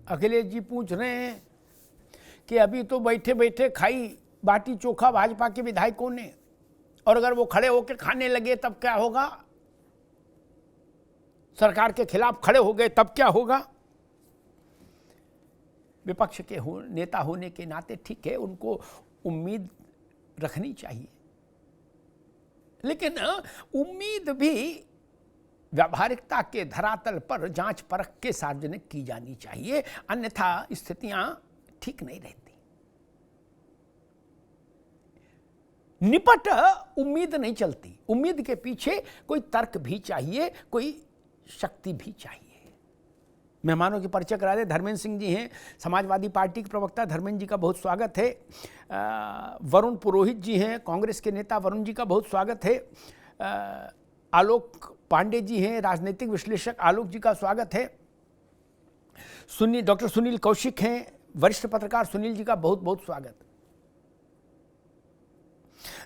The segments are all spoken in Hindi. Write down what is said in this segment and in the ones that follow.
अखिलेश जी पूछ रहे हैं कि अभी तो बैठे बैठे खाई बाटी चोखा भाजपा के विधायकों ने, और अगर वो खड़े होकर खाने लगे तब क्या होगा, सरकार के खिलाफ खड़े हो गए तब क्या होगा। विपक्ष के नेता होने के नाते ठीक है, उनको उम्मीद रखनी चाहिए, लेकिन उम्मीद भी व्यावहारिकता के धरातल पर जांच परख के सार्वजनिक की जानी चाहिए, अन्यथा स्थितियां ठीक नहीं रहती। निपट उम्मीद नहीं चलती, उम्मीद के पीछे कोई तर्क भी चाहिए, कोई शक्ति भी चाहिए। मेहमानों की परिचय करा दे, धर्मेंद्र सिंह जी हैं, समाजवादी पार्टी के प्रवक्ता, धर्मेंद्र जी का बहुत स्वागत है। वरुण पुरोहित जी हैं, कांग्रेस के नेता, वरुण जी का बहुत स्वागत है। आलोक पांडे जी हैं, राजनीतिक विश्लेषक, आलोक जी का स्वागत है। डॉक्टर सुनील कौशिक हैं, वरिष्ठ पत्रकार, सुनील जी का बहुत बहुत स्वागत।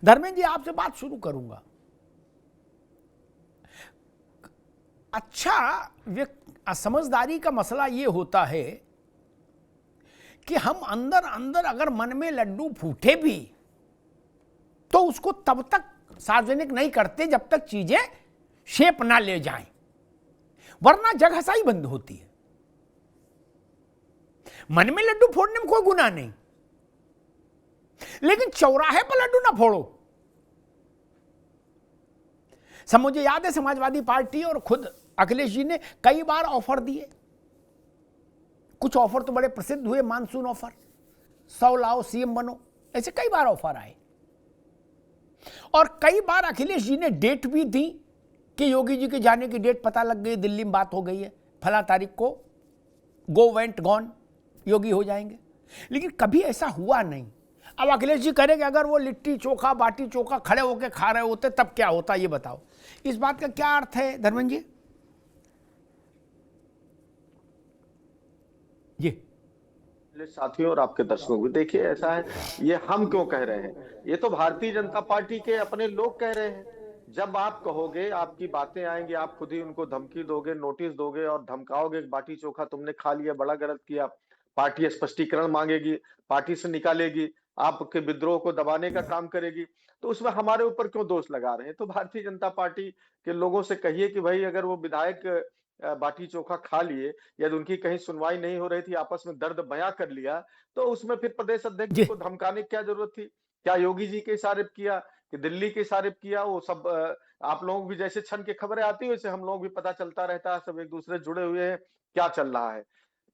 धर्मेंद्र जी, आपसे बात शुरू करूंगा। अच्छा, समझदारी का मसला ये होता है कि हम अंदर अंदर अगर मन में लड्डू फूटे भी तो उसको तब तक सार्वजनिक नहीं करते जब तक चीजें शेप ना ले जाएं, वरना जगहसाई बंद होती है। मन में लड्डू फोड़ने में कोई गुनाह नहीं, लेकिन चौराहे पर लड्डू ना फोड़ो। मुझे याद है, समाजवादी पार्टी और खुद अखिलेश जी ने कई बार ऑफर दिए। कुछ ऑफर तो बड़े प्रसिद्ध हुए, मानसून ऑफर, 100 लाओ सीएम बनो, ऐसे कई बार ऑफर आए। और कई बार अखिलेश जी ने डेट भी दी कि योगी जी के जाने की डेट पता लग गई, दिल्ली में बात हो गई है, फला तारीख को गो वेंट गॉन योगी हो जाएंगे, लेकिन कभी ऐसा हुआ नहीं। अब अखिलेश जी करेंगे, अगर वो लिट्टी चोखा बाटी चोखा खड़े होकर खा रहे होते तब क्या होता, ये बताओ। इस बात का क्या अर्थ है धर्मेंद्र जी? साथियों और आपके दर्शकों को, देखिए ऐसा है, ये हम क्यों कह रहे हैं, ये तो भारतीय जनता पार्टी के अपने लोग कह रहे हैं। जब आप कहोगे, आपकी बातें आएंगी, आप खुद ही उनको धमकी दोगे, नोटिस दोगे और धमकाओगे, बाटी चोखा तुमने खा लिया, बड़ा गलत किया, पार्टी स्पष्टीकरण मांगेगी, पार्टी से निकालेगी, आपके विद्रोह को दबाने का काम करेगी, तो उसमें हमारे ऊपर क्यों दोष लगा रहे हैं? तो भारतीय जनता पार्टी के लोगों से कहिए कि भाई, अगर वो विधायक बाटी चोखा खा लिए या उनकी कहीं सुनवाई नहीं हो रही थी, आपस में दर्द बयां कर लिया, तो उसमें फिर प्रदेश अध्यक्ष जी को धमकाने की क्या जरूरत थी? क्या योगी जी के इशारे पे किया कि दिल्ली के इशारे पे किया? वो सब आप लोग भी जैसे क्षण की खबरें आती है वैसे हम लोग भी पता चलता रहता है, सब एक दूसरे जुड़े हुए हैं, क्या चल रहा है।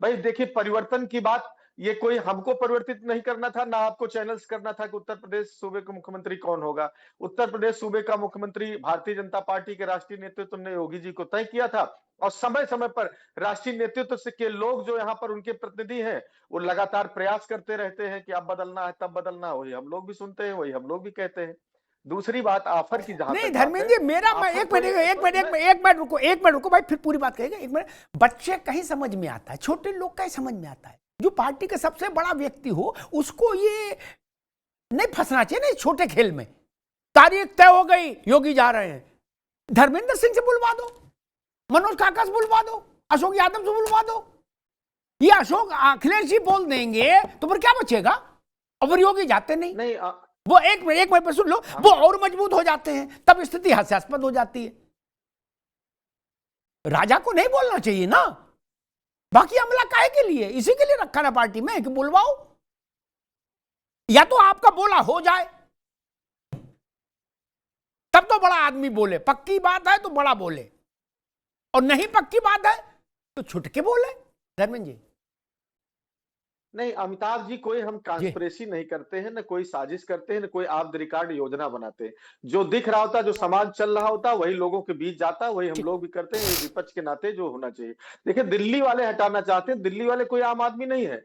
भाई देखिए, परिवर्तन की बात ये कोई हमको परिवर्तित नहीं करना था, ना आपको चैनल्स करना था कि उत्तर प्रदेश सूबे का मुख्यमंत्री कौन होगा। उत्तर प्रदेश सूबे का मुख्यमंत्री भारतीय जनता पार्टी के राष्ट्रीय नेतृत्व ने योगी जी को तय किया था, और समय समय पर राष्ट्रीय नेतृत्व से के लोग जो यहाँ पर उनके प्रतिनिधि हैं, वो लगातार प्रयास करते रहते हैं कि अब बदलना है, तब बदलना है। वही हम लोग भी सुनते हैं, वही हम लोग भी कहते हैं। दूसरी बात, ऑफर की जहां नहीं तक धर्मेंद्र जी, मेरा एक मिनट रुको भाई, फिर पूरी बात कहेगा। एक मिनट, बच्चे कहीं समझ में आता है, छोटे लोग कहीं समझ में आता है, जो पार्टी का सबसे बड़ा व्यक्ति हो उसको ये नहीं फंसना चाहिए ना छोटे खेल में। तारीख तय हो गई, योगी जा रहे हैं, धर्मेंद्र सिंह से बुलवा दो, मनोज काका से बुलवा दो, अशोक यादव से बुलवा दो। ये अशोक अखिलेश जी बोल देंगे तो फिर क्या बचेगा? और योगी जाते नहीं, वो एक मिनट पर सुन लो, वो और मजबूत हो जाते हैं, तब स्थिति हास्यास्पद हो जाती है। राजा को नहीं बोलना चाहिए ना, बाकी अमला काहे के लिए? इसी के लिए रखा ना पार्टी में कि बुलवाओ, या तो आपका बोला हो जाए तब तो बड़ा आदमी बोले, पक्की बात है तो बड़ा बोले, और नहीं पक्की बात है तो छुटके बोले। धर्मेंद्र जी, नहीं अमिताभ जी, कोई हम कॉन्स्पिरेसी नहीं करते हैं, ना कोई साजिश करते हैं, ना कोई ऑफ द रिकॉर्ड योजना बनाते हैं। जो दिख रहा होता, जो समाज चल रहा होता, वही लोगों के बीच जाता, वही हम लोग भी करते हैं, विपक्ष के नाते जो होना चाहिए। देखिए, दिल्ली वाले हटाना चाहते हैं, दिल्ली वाले कोई आम आदमी नहीं है,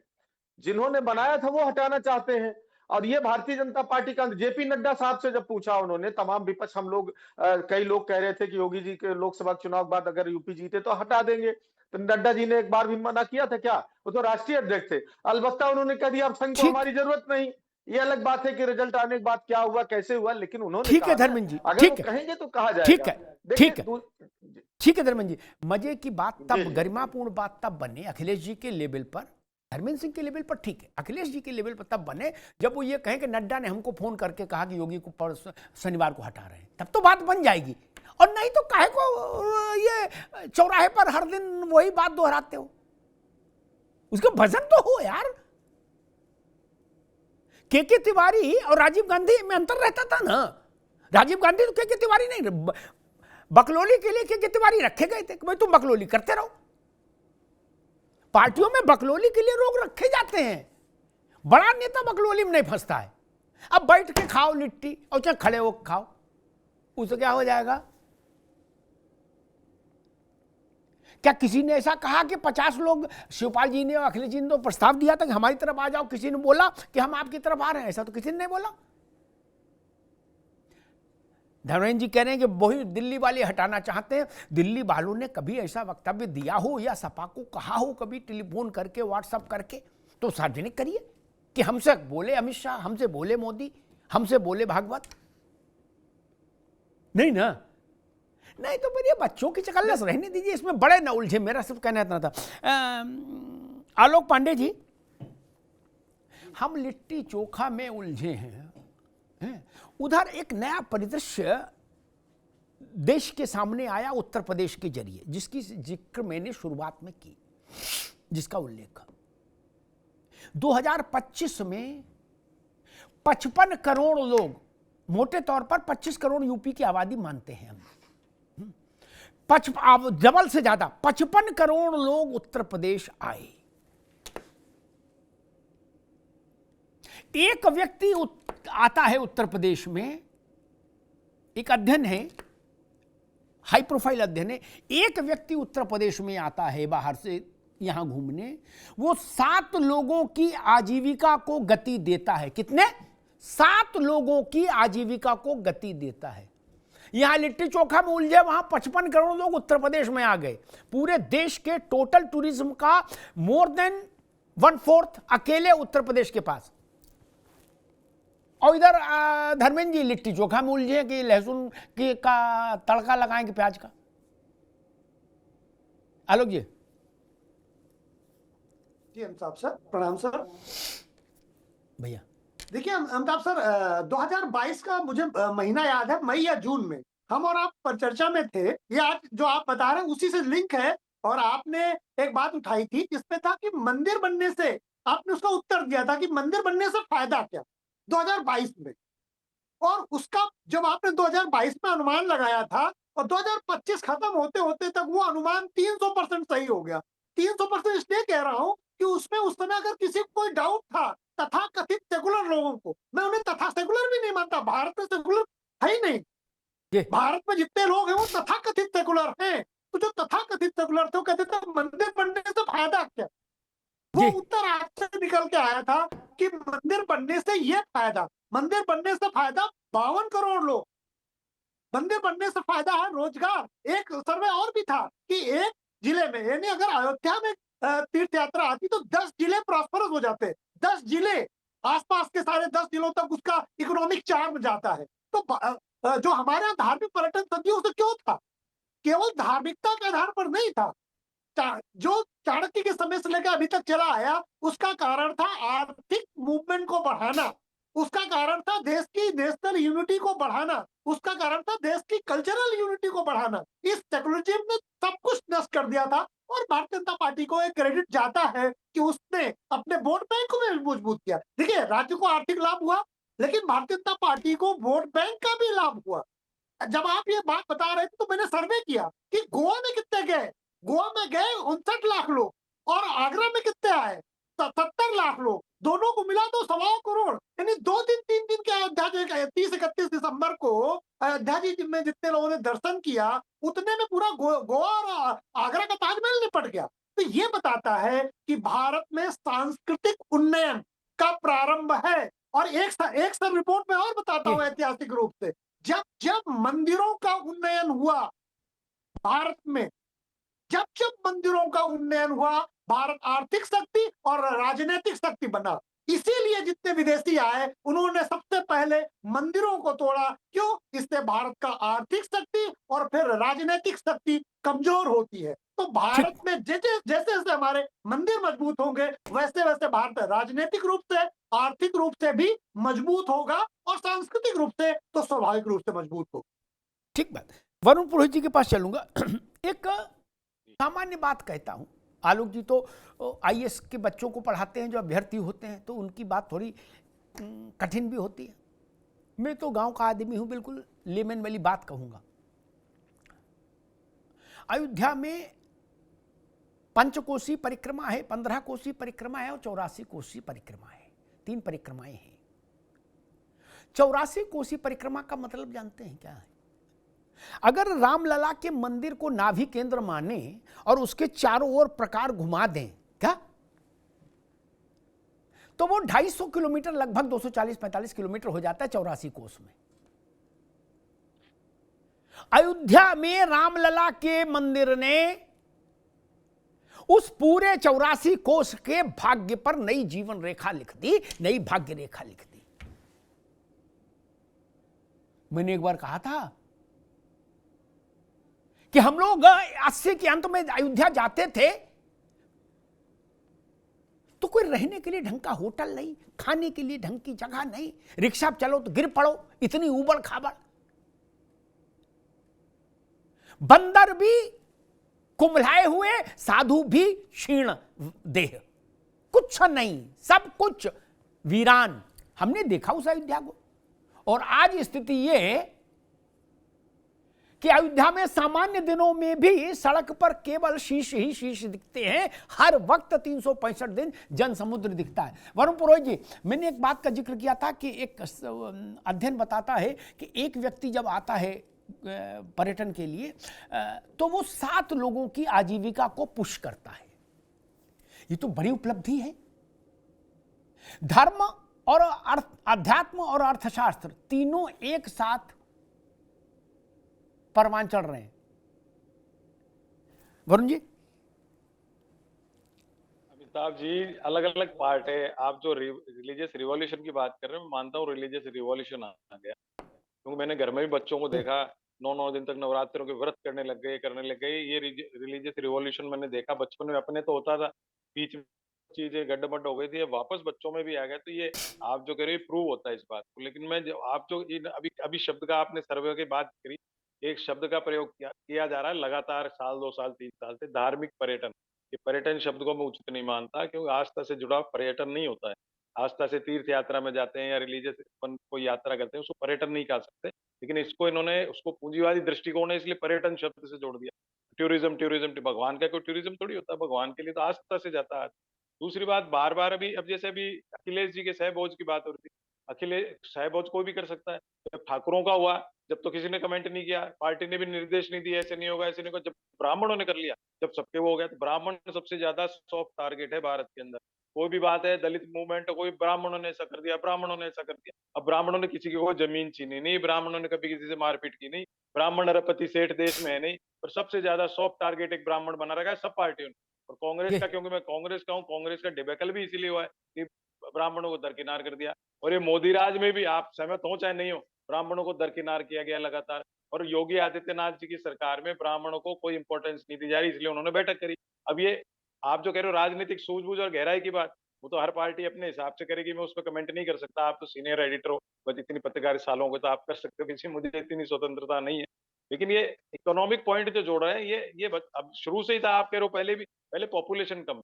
जिन्होंने बनाया था वो हटाना चाहते हैं। और ये भारतीय जनता पार्टी का, जेपी नड्डा साहब से जब पूछा उन्होंने, तमाम विपक्ष, हम लोग कई लोग कह रहे थे कि योगी जी के लोकसभा चुनाव के बाद अगर यूपी जीते तो हटा देंगे, तो नड्डा जी ने एक बार भी मना किया था क्या? वो तो राष्ट्रीय अध्यक्ष थे। अलबत्ता उन्होंने कह दिया अब संघ को हमारी जरूरत नहीं। ये अलग बात है कि रिजल्ट आने के बाद क्या हुआ, कैसे हुआ, लेकिन उन्होंने ठीक है धर्मेंद्र जी, अगर वो कहेंगे तो कहा जाएगा। ठीक है, ठीक है धर्मेंद्र जी, मजे की बात जी, तब, जी। गरिमापूर्ण बात तब बने अखिलेश जी के लेवल पर, धर्मेंद्र सिंह के लेवल पर ठीक है, अखिलेश जी के लेवल पर तब बने जब वो ये कहें कि नड्डा ने हमको फोन करके कहा कि योगी को शनिवार को हटा रहे हैं, तब तो बात बन जाएगी। और नहीं तो काहे को ये चौराहे पर हर दिन वही बात दोहराते हो, उसका वजन तो हो यार। के तिवारी और राजीव गांधी में अंतर रहता था ना, राजीव गांधी तो के तिवारी नहीं, बकलोली के लिए के तिवारी रखे गए थे कि भाई तुम बकलोली करते रहो। पार्टियों में बकलोली के लिए लोग रखे जाते हैं, बड़ा नेता बकलोली में नहीं फंसता है। अब बैठ के खाओ लिट्टी और चाहे खड़े हो खाओ, उससे क्या हो जाएगा? क्या किसी ने ऐसा कहा कि 50 लोग, शिवपाल जी ने और अखिलेश जी ने तो प्रस्ताव दिया था कि हमारी तरफ आ जाओ, किसी ने बोला कि हम आपकी तरफ आ रहे हैं? ऐसा तो किसी ने नहीं बोला। धर्मेंद्र जी कह रहे हैं कि वही दिल्ली वाले हटाना चाहते हैं। दिल्ली वालों ने कभी ऐसा वक्तव्य दिया हो या सपा को कहा हो कभी टेलीफोन करके, व्हाट्सएप करके, तो सार्वजनिक करिए कि हमसे बोले अमित शाह, हमसे बोले मोदी, हमसे बोले भागवत। नहीं ना, नहीं तो फिर ये बच्चों की चकल्लस रहने दीजिए, इसमें बड़े न उलझे। मेरा सिर्फ कहना इतना था। आलोक पांडे जी, हम लिट्टी चोखा में उलझे हैं, उधर एक नया परिदृश्य देश के सामने आया उत्तर प्रदेश के जरिए, जिसकी जिक्र मैंने शुरुआत में की, जिसका उल्लेख 2025 में 55 करोड़ लोग, मोटे तौर पर 25 करोड़ यूपी की आबादी मानते हैं हम, डबल से ज्यादा 55 करोड़ लोग उत्तर प्रदेश आए। एक व्यक्ति आता है उत्तर प्रदेश में, एक अध्ययन है, हाई प्रोफाइल अध्ययन है, एक व्यक्ति उत्तर प्रदेश में आता है बाहर से यहां घूमने, वो 7 लोगों की आजीविका को गति देता है। कितने? 7 लोगों की आजीविका को गति देता है। यहां लिट्टी चोखा में उलझे, वहां 55 करोड़ लोग उत्तर प्रदेश में आ गए। पूरे देश के टोटल टूरिज्म का मोर देन 1/4 अकेले उत्तर प्रदेश के पास। और इधर धर्मेंद्र जी लिट्टी चोखा में उलझे कि लहसुन की का तड़का लगाएंगे प्याज का। आलोक जी। जी अमिताभ सर, प्रणाम सर। भैया देखिए अमिताभ सर, 2022 का मुझे महीना याद है, मई या जून में हम और आप पर चर्चा में थे। ये आज जो आप बता रहे हैं उसी से लिंक है। और आपने एक बात उठाई थी जिसमें था कि मंदिर बनने से, आपने उसका उत्तर दिया था कि मंदिर बनने से फायदा क्या 2022 में। और उसका जब आपने 2022 में अनुमान लगाया था और 2025 खत्म होते होते तक वो अनुमान 300% सही हो गया। 300% इसलिए कह रहा हूं कि उसमें उस समय अगर किसी को कोई डाउट था तथा कथित सेकुलर लोगों को, मैं उन्हें तथा सेकुलर भी नहीं मानता, भारत में सेकुलर है ही नहीं। भारत में जितने लोग हैं वो तथा कथित सेकुलर हैं। तो जो तथा कथित सेकुलर थे वो कहते थे मंदिर बनने से फायदा क्या। वो उत्तर आपसे निकल के आया था कि मंदिर बनने से ये फायदा, मंदिर बनने से फायदा 52 करोड़ लोग, मंदिर बनने से फायदा है रोजगार। एक सर्वे और भी था कि एक जिले में, यानी अगर अयोध्या में तीर्थ यात्रा आती तो 10 जिले प्रॉस्परस हो जाते, 10 जिले, आसपास के सारे 10 जिलों तक उसका इकोनॉमिक चार्म जाता है। तो जो हमारे यहाँ धार्मिक पर्यटन सदियों से क्यों था, केवल धार्मिकता के आधार पर नहीं था। जो चाणक्य के समय से लेकर अभी तक चला आया, उसका कारण था आर्थिक मूवमेंट को बढ़ाना, उसका कारण था देश की नेशनल यूनिटी को बढ़ाना, उसका कारण था देश की कल्चरल यूनिटी को बढ़ाना। इस सेकुलरिज्म ने सब कुछ नष्ट कर दिया था। और भारतीय जनता पार्टी को एक क्रेडिट जाता है कि उसने अपने वोट बैंक को भी मजबूत किया। देखिए, राज्य को आर्थिक लाभ हुआ, लेकिन भारतीय जनता पार्टी को वोट बैंक का भी लाभ हुआ। जब आप ये बात बता रहे थे तो मैंने सर्वे किया कि गोवा में कितने गए। गोवा में गए 59 लाख लोग, और आगरा में कितने आए 70 लाख लोग, दोनों को मिला तो 1.25 करोड़। यानी 2 दिन 3 दिन के अयोध्या 30-31 दिसंबर को अयोध्या जी में जितने लोगों ने दर्शन किया, उतने में पूरा गोवा और आगरा का ताजमहल निपट गया। तो ये बताता है कि भारत में सांस्कृतिक उन्नयन का प्रारंभ है। और एक सर रिपोर्ट में और बताता हूँ ऐतिहासिक रूप से, जब मंदिरों का उन्नयन हुआ भारत में, जब मंदिरों का उन्नयन हुआ, भारत आर्थिक शक्ति और राजनीतिक शक्ति बना। इसीलिए जितने विदेशी आए उन्होंने सबसे पहले मंदिरों को तोड़ा। क्यों? इससे भारत का आर्थिक शक्ति और फिर राजनीतिक शक्ति कमजोर होती है। तो भारत में जैसे जैसे हमारे मंदिर मजबूत होंगे वैसे वैसे भारत राजनीतिक रूप से, आर्थिक रूप से भी मजबूत होगा और सांस्कृतिक रूप से तो स्वाभाविक रूप से मजबूत होगा। ठीक बात। वरुण पुरोहित जी के पास चलूंगा। एक सामान्य बात कहता हूं, आलोक जी तो आईएएस के बच्चों को पढ़ाते हैं जो अभ्यर्थी होते हैं, तो उनकी बात थोड़ी कठिन भी होती है। मैं तो गांव का आदमी हूं, बिल्कुल लेमन वाली बात कहूंगा। अयोध्या में 5 कोसी परिक्रमा है, 15 कोसी परिक्रमा है और 84 कोसी परिक्रमा है। 3 परिक्रमाएं हैं। 84 कोसी परिक्रमा का मतलब जानते हैं क्या है? अगर रामलला के मंदिर को नाभि केंद्र माने और उसके चारों ओर प्रकार घुमा दें क्या, तो वो 250 किलोमीटर, लगभग 240-45 किलोमीटर हो जाता है 84 कोस में। अयोध्या में रामलला के मंदिर ने उस पूरे 84 कोस के भाग्य पर नई जीवन रेखा लिख दी, नई भाग्य रेखा लिख दी। मैंने एक बार कहा था कि हम लोग 80 के अंत में अयोध्या जाते थे तो कोई रहने के लिए ढंग का होटल नहीं, खाने के लिए ढंग की जगह नहीं, रिक्शा चलो तो गिर पड़ो, इतनी उबड़ खाबड़। बंदर भी कुम्हलाए हुए, साधु भी क्षीण देह, कुछ नहीं, सब कुछ वीरान। हमने देखा उस अयोध्या को। और आज स्थिति ये कि अयोध्या में सामान्य दिनों में भी सड़क पर केवल शीश ही शीश दिखते हैं। हर वक्त 365 दिन जन समुद्र दिखता है। वरुण पुरोहित जी, मैंने एक बात का जिक्र किया था कि एक अध्ययन बताता है कि एक व्यक्ति जब आता है पर्यटन के लिए तो वो 7 लोगों की आजीविका को पुश करता है। ये तो बड़ी उपलब्धि है। धर्म और अध्यात्म और अर्थशास्त्र तीनों एक साथ परवान चढ़ रहे हैं। वरुण जी, अमिताभ जी, अलग अलग पार्ट है। आप जो रिलीजियस रिवॉल्यूशन की बात कर रहे हैं, मैं मानता हूँ रिलीजियस रिवॉल्यूशन आ गया, क्योंकि मैंने घर में भी बच्चों को देखा 9 दिन तक नवरात्रों के व्रत करने लग गए। ये रिलीजियस रिवॉल्यूशन मैंने देखा। बचपन में अपने तो होता था, बीच में चीजें गड्ढमड्ढ हो गई थी, वापस बच्चों में भी आ गया। तो ये आप जो कह रहे हो प्रूव होता है इस बात को। लेकिन मैं आप जो अभी शब्द का आपने सर्वे की बात करी, एक शब्द का प्रयोग किया जा रहा है लगातार साल 2 साल 3 साल से, धार्मिक पर्यटन। ये पर्यटन शब्द को मैं उचित नहीं मानता, क्योंकि आस्था से जुड़ा पर्यटन नहीं होता है। आस्था से तीर्थ यात्रा में जाते हैं या रिलीजियस कोई यात्रा करते हैं, उसको पर्यटन नहीं कह सकते। लेकिन इसको इन्होंने उसको पूंजीवादी दृष्टिकोण है, इसलिए पर्यटन शब्द से जोड़ दिया। टूरिज्म भगवान का कोई टूरिज्म थोड़ी होता है, भगवान के लिए तो आस्था से जाता है। दूसरी बात, बार बार अभी अब जैसे अभी अखिलेश जी के सहभोज की बात हो रही थी, अखिलेश सहभोज कोई भी कर सकता है। जब ठाकुरों का हुआ, जब तो किसी ने कमेंट नहीं किया, पार्टी ने भी निर्देश नहीं दिया ऐसे नहीं होगा ऐसे नहीं होगा। जब ब्राह्मणों ने कर लिया, जब सबके वो हो गया, तो ब्राह्मण सबसे ज्यादा सॉफ्ट टारगेट है भारत के अंदर। कोई भी बात है, दलित मूवमेंट, कोई ब्राह्मणों ने ऐसा कर दिया, ब्राह्मणों ने ऐसा कर दिया। अब ब्राह्मणों ने किसी की कोई जमीन छीनी नहीं, ब्राह्मणों ने कभी किसी से मारपीट की नहीं, ब्राह्मण अरबपति सेठ देश में है नहीं, और सबसे ज्यादा सॉफ्ट टारगेट एक ब्राह्मण बना रखा है सब पार्टियों ने। और कांग्रेस का, क्योंकि मैं कांग्रेस का हूँ, कांग्रेस का डिबेकल भी इसीलिए हुआ है कि ब्राह्मणों को दरकिनार कर दिया। और ये मोदी राज में भी, आप सहमत हो चाहे नहीं हो, ब्राह्मणों को दरकिनार किया गया लगातार। और योगी आदित्यनाथ जी की सरकार में ब्राह्मणों को कोई इंपॉर्टेंस नहीं दी जा रही, इसलिए उन्होंने बैठक करी। अब ये आप जो कह रहे हो राजनीतिक सूझबूझ और गहराई की बात, वो तो हर पार्टी अपने हिसाब से करेगी, मैं उस पर कमेंट नहीं कर सकता। आप तो सीनियर एडिटर हो, बस इतनी पत्रकार सालों को तो आप कर सकते हो, किसी मुझे इतनी स्वतंत्रता नहीं है। लेकिन ये इकोनॉमिक पॉइंट जो जोड़ रहे हैं, ये अब शुरू से ही था। आप कह रहे हो पहले पॉपुलेशन कम,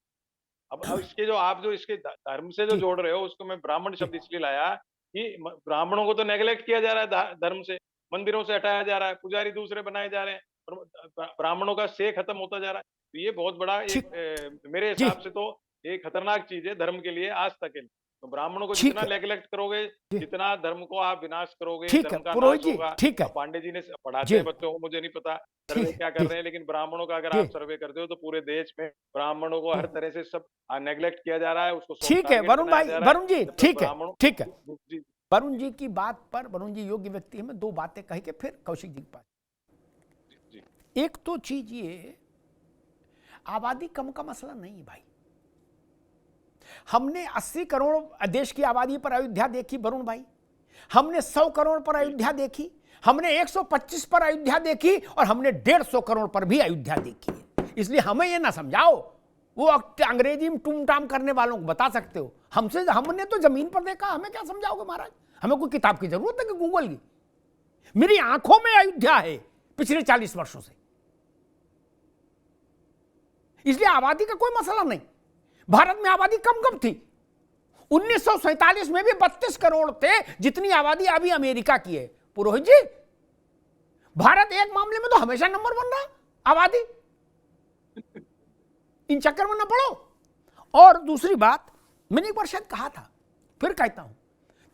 अब इसके जो आप जो इसके धर्म से जो जोड़ रहे हो, उसको मैं ब्राह्मण शब्द इसलिए लाया कि ब्राह्मणों को तो नेग्लेक्ट किया जा रहा है, धर्म से, मंदिरों से हटाया जा रहा है, पुजारी दूसरे बनाए जा रहे हैं, और ब्राह्मणों का से खत्म होता जा रहा है। तो ये बहुत बड़ा एक मेरे हिसाब से तो एक खतरनाक चीज है धर्म के लिए, आस्था के लिए। तो ब्राह्मणों को जितना नेग्लेक्ट करोगे, जितना धर्म को आप विनाश करोगे, धर्म का नाश होगा। ठीक है, पांडे जी ने पढ़ाते हैं बच्चों को, मुझे नहीं पता सर्वे क्या कर रहे हैं, लेकिन ब्राह्मणों का अगर आप सर्वे करते हो तो पूरे देश में ब्राह्मणों को हर तरह से सब नेग्लेक्ट किया जा रहा है, उसको। ठीक है वरुण भाई, वरुण जी, ठीक है, ठीक है। वरुण जी की बात पर, वरुण जी योग्य व्यक्ति है, मैं 2 बातें कह के फिर कौशिक जी के पास। एक तो चीज ये, आबादी कम का मसला नहीं है भाई। हमने 80 करोड़ देश की आबादी पर अयोध्या देखी वरुण भाई, हमने 100 करोड़ पर अयोध्या देखी, हमने 125 पर अयोध्या देखी और हमने 150 करोड़ पर भी अयोध्या देखी है। इसलिए हमें ये ना समझाओ, वो अंग्रेजी में टूम-टाम करने वालों को बता सकते हो, हमने तो जमीन पर देखा, हमें क्या समझाओगे महाराज? हमें कोई किताब की जरूरत है कि गूगल की? मेरी आंखों में अयोध्या है पिछले 40 वर्षों से। इसलिए आबादी का कोई मसला नहीं। भारत में आबादी कम कम थी, 1947 में भी 32 करोड़ थे, जितनी आबादी अभी अमेरिका की है। पुरोहित जी, भारत एक मामले में तो हमेशा नंबर 1 रहा, आबादी। इन चक्कर में न पड़ो। और दूसरी बात, मैंने एक बार शायद कहा था, फिर कहता हूं,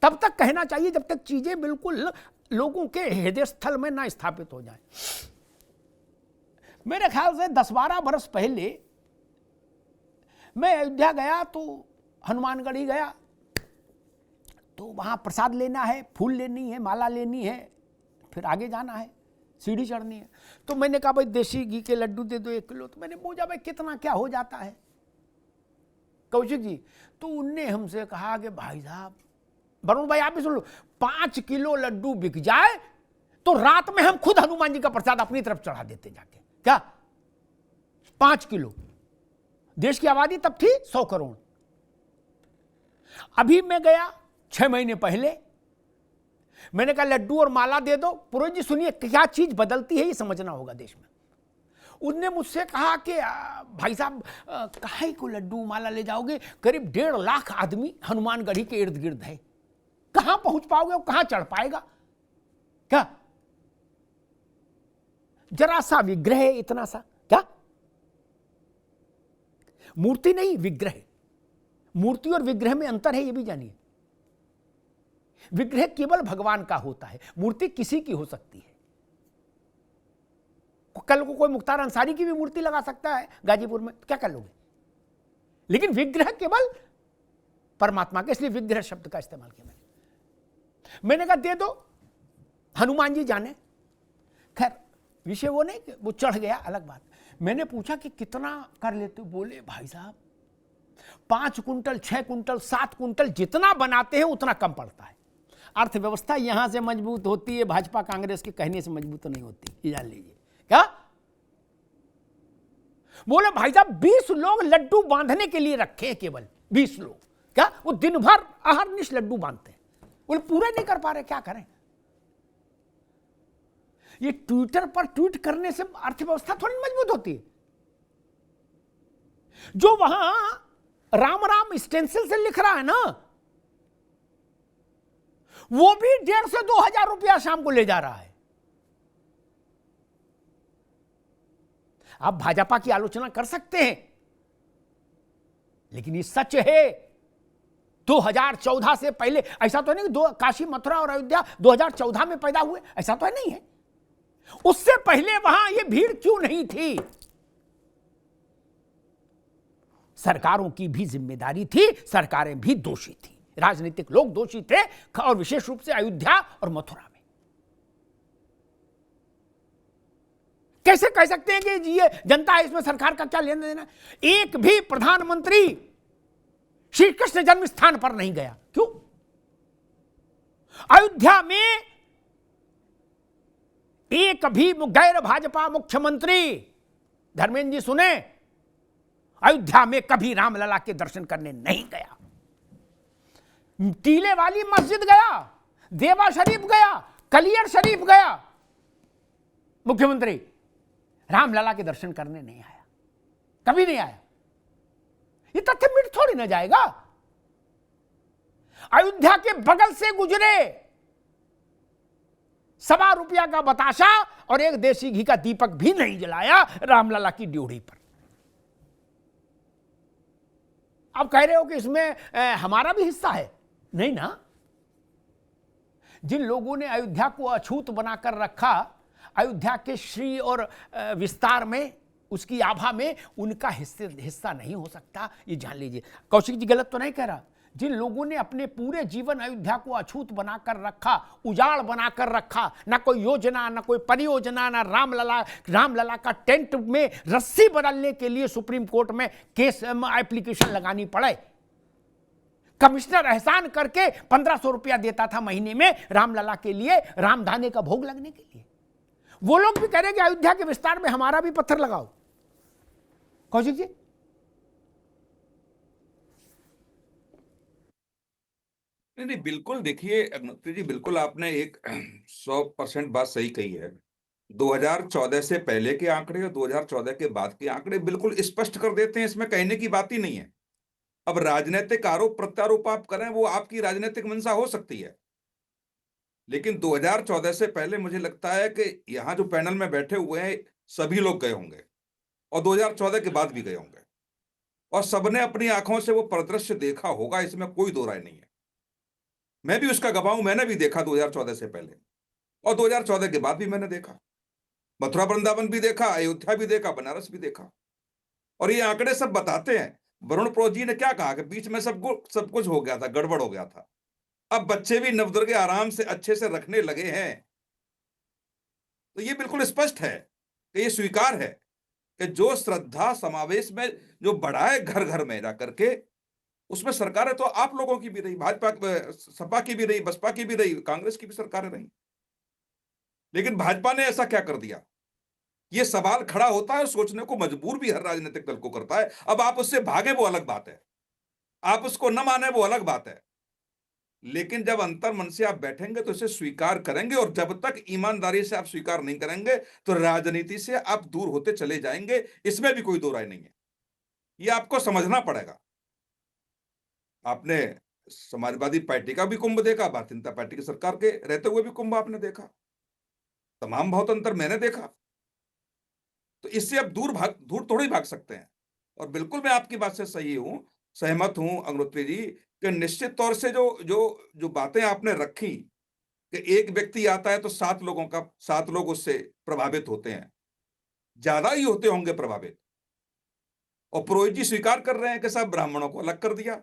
तब तक कहना चाहिए जब तक चीजें बिल्कुल लोगों के हृदय स्थल में ना स्थापित हो जाए। मेरे ख्याल से 10-12 बरस पहले मैं अयोध्या गया, तो हनुमानगढ़ी गया, तो वहां प्रसाद लेना है, फूल लेनी है, माला लेनी है, फिर आगे जाना है, सीढ़ी चढ़नी है। तो मैंने कहा भाई देसी घी के लड्डू दे दो 1 किलो। तो मैंने पूछा भाई कितना क्या हो जाता है कौशिक जी? तो उनने हमसे कहा कि भाई साहब, वरुण भाई आप भी सुन लो, 5 किलो लड्डू बिक जाए तो रात में हम खुद हनुमान जी का प्रसाद अपनी तरफ चढ़ा देते जाके। क्या 5 किलो? देश की आबादी तब थी 100 करोड़। अभी मैं गया 6 महीने पहले, मैंने कहा लड्डू और माला दे दो। पुरोहित जी सुनिए, क्या चीज बदलती है ये समझना होगा देश में। उसने मुझसे कहा कि भाई साहब काहे को लड्डू माला ले जाओगे? करीब 1.5 लाख आदमी हनुमानगढ़ी के इर्द गिर्द है, कहां पहुंच पाओगे और कहां चढ़ पाएगा? क्या जरा सा विग्रह है, इतना सा, क्या मूर्ति नहीं विग्रह। मूर्ति और विग्रह में अंतर है, ये भी जानिए। विग्रह केवल भगवान का होता है, मूर्ति किसी की हो सकती है। कल को कोई मुख्तार अंसारी की भी मूर्ति लगा सकता है गाजीपुर में, तो क्या कर लोगे? लेकिन विग्रह केवल परमात्मा का, इसलिए विग्रह शब्द का इस्तेमाल किया मैंने कहा दे दो, हनुमान जी जाने। खैर विषय वो नहीं, वो चढ़ गया, अलग बात। मैंने पूछा कि कितना कर लेते हो? बोले भाई साहब 5 कुंटल, 6 कुंटल, 7 कुंटल, जितना बनाते हैं उतना कम पड़ता है। अर्थव्यवस्था यहां से मजबूत होती है, भाजपा कांग्रेस के कहने से मजबूत तो नहीं होती, ये जान लीजिए। क्या बोले भाई साहब 20 लोग लड्डू बांधने के लिए रखे हैं, केवल 20 लोग। क्या वो दिन भर अहरनिश लड्डू बांधते हैं, बोले पूरे नहीं कर पा रहे, क्या करें? ये ट्विटर पर ट्वीट करने से अर्थव्यवस्था थोड़ी मजबूत होती है। जो वहां राम राम स्टेंसिल से लिख रहा है ना, वो भी 1,500 से 2,000 रुपया शाम को ले जा रहा है। आप भाजपा की आलोचना कर सकते हैं, लेकिन ये सच है। 2014 से पहले ऐसा तो नहीं कि काशी, मथुरा और अयोध्या 2014 में पैदा हुए, ऐसा तो नहीं है। उससे पहले वहां ये भीड़ क्यों नहीं थी? सरकारों की भी जिम्मेदारी थी, सरकारें भी दोषी थी, राजनीतिक लोग दोषी थे, और विशेष रूप से अयोध्या और मथुरा में। कैसे कह सकते हैं कि ये जनता है, इसमें सरकार का क्या लेना देना? एक भी प्रधानमंत्री श्री कृष्ण जन्म स्थान पर नहीं गया। क्यों? अयोध्या में एक भी गैर भाजपा मुख्यमंत्री, धर्मेंद्र जी सुने, अयोध्या में कभी रामलला के दर्शन करने नहीं गया। टीले वाली मस्जिद गया, देवा शरीफ गया, कलियर शरीफ गया, मुख्यमंत्री रामलला के दर्शन करने नहीं आया, कभी नहीं आया। ये तथ्य मिट थोड़ी ना जाएगा। अयोध्या के बगल से गुजरे, 1.25 रुपया का बताशा और एक देसी घी का दीपक भी नहीं जलाया रामलला की ड्योढ़ी पर। आप कह रहे हो कि इसमें हमारा भी हिस्सा है? नहीं ना। जिन लोगों ने अयोध्या को अछूत बनाकर रखा, अयोध्या के श्री और विस्तार में, उसकी आभा में उनका हिस्सा नहीं हो सकता, ये जान लीजिए। कौशिक जी गलत तो नहीं कह रहा। जिन लोगों ने अपने पूरे जीवन अयोध्या को अछूत बनाकर रखा, उजाड़ बनाकर रखा, ना कोई योजना, ना कोई परियोजना, ना रामलला का टेंट में रस्सी बदलने के लिए सुप्रीम कोर्ट में केस एप्लीकेशन लगानी पड़े, कमिश्नर एहसान करके 1500 रुपया देता था महीने में रामलला के लिए, रामधाने का भोग लगने के लिए। वो लोग भी कह रहे कि अयोध्या के विस्तार में हमारा भी पत्थर लगाओ। कौशिक जी, नहीं बिल्कुल, देखिए अग्निहोत्री जी, बिल्कुल आपने एक 100% बात सही कही है। 2014 से पहले के आंकड़े और 2014 के बाद के आंकड़े बिल्कुल स्पष्ट कर देते हैं, इसमें कहने की बात ही नहीं है। अब राजनीतिक आरोप प्रत्यारोप आप करें, वो आपकी राजनीतिक मंशा हो सकती है, लेकिन 2014 से पहले मुझे लगता है कि यहाँ जो पैनल में बैठे हुए हैं सभी लोग गए होंगे और 2014 के बाद भी गए होंगे, और सबने अपनी आंखों से वो परिदृश्य देखा होगा, इसमें कोई दो राय नहीं है। मैं भी उसका गवाह हूं, मैंने भी देखा 2014 से पहले और 2014 के बाद भी मैंने देखा। मथुरा वृंदावन भी देखा, अयोध्या भी देखा, बनारस भी देखा, और ये आंकड़े सब बताते हैं। वरुण प्रोत जी ने क्या कहा कि बीच में सब कुछ हो गया था, गड़बड़ हो गया था। अब बच्चे भी नवदुर्गे आराम से अच्छे से रखने लगे हैं, तो ये बिल्कुल स्पष्ट है कि ये स्वीकार है कि जो श्रद्धा समावेश में जो बढ़ाए घर घर में जा करके, उसमें सरकारें तो आप लोगों की भी रही, भाजपा, सपा की भी रही, बसपा की भी रही, कांग्रेस की भी सरकारें रही, लेकिन भाजपा ने ऐसा क्या कर दिया? ये सवाल खड़ा होता है, सोचने को मजबूर भी हर राजनीतिक दल को करता है। अब आप उससे भागे वो अलग बात है, आप उसको न माने वो अलग बात है, लेकिन जब अंतर मन से आप बैठेंगे तो इसे स्वीकार करेंगे, और जब तक ईमानदारी से आप स्वीकार नहीं करेंगे तो राजनीति से आप दूर होते चले जाएंगे, इसमें भी कोई दो राय नहीं है। ये आपको समझना पड़ेगा। आपने समाजवादी पार्टी का भी कुंभ देखा, भारतीय जनता पार्टी की सरकार के रहते हुए भी कुंभ आपने देखा, तमाम बहुत अंतर मैंने देखा, तो इससे अब दूर थोड़ी भाग सकते हैं। और बिल्कुल मैं आपकी बात से सहमत हूं अग्निहोत्री जी, कि निश्चित तौर से जो बातें आपने रखी कि एक व्यक्ति आता है तो 7 लोग उससे प्रभावित होते हैं, ज्यादा ही होते होंगे प्रभावित, और पुरोहित जी स्वीकार कर रहे हैं कि साहब ब्राह्मणों को अलग कर दिया।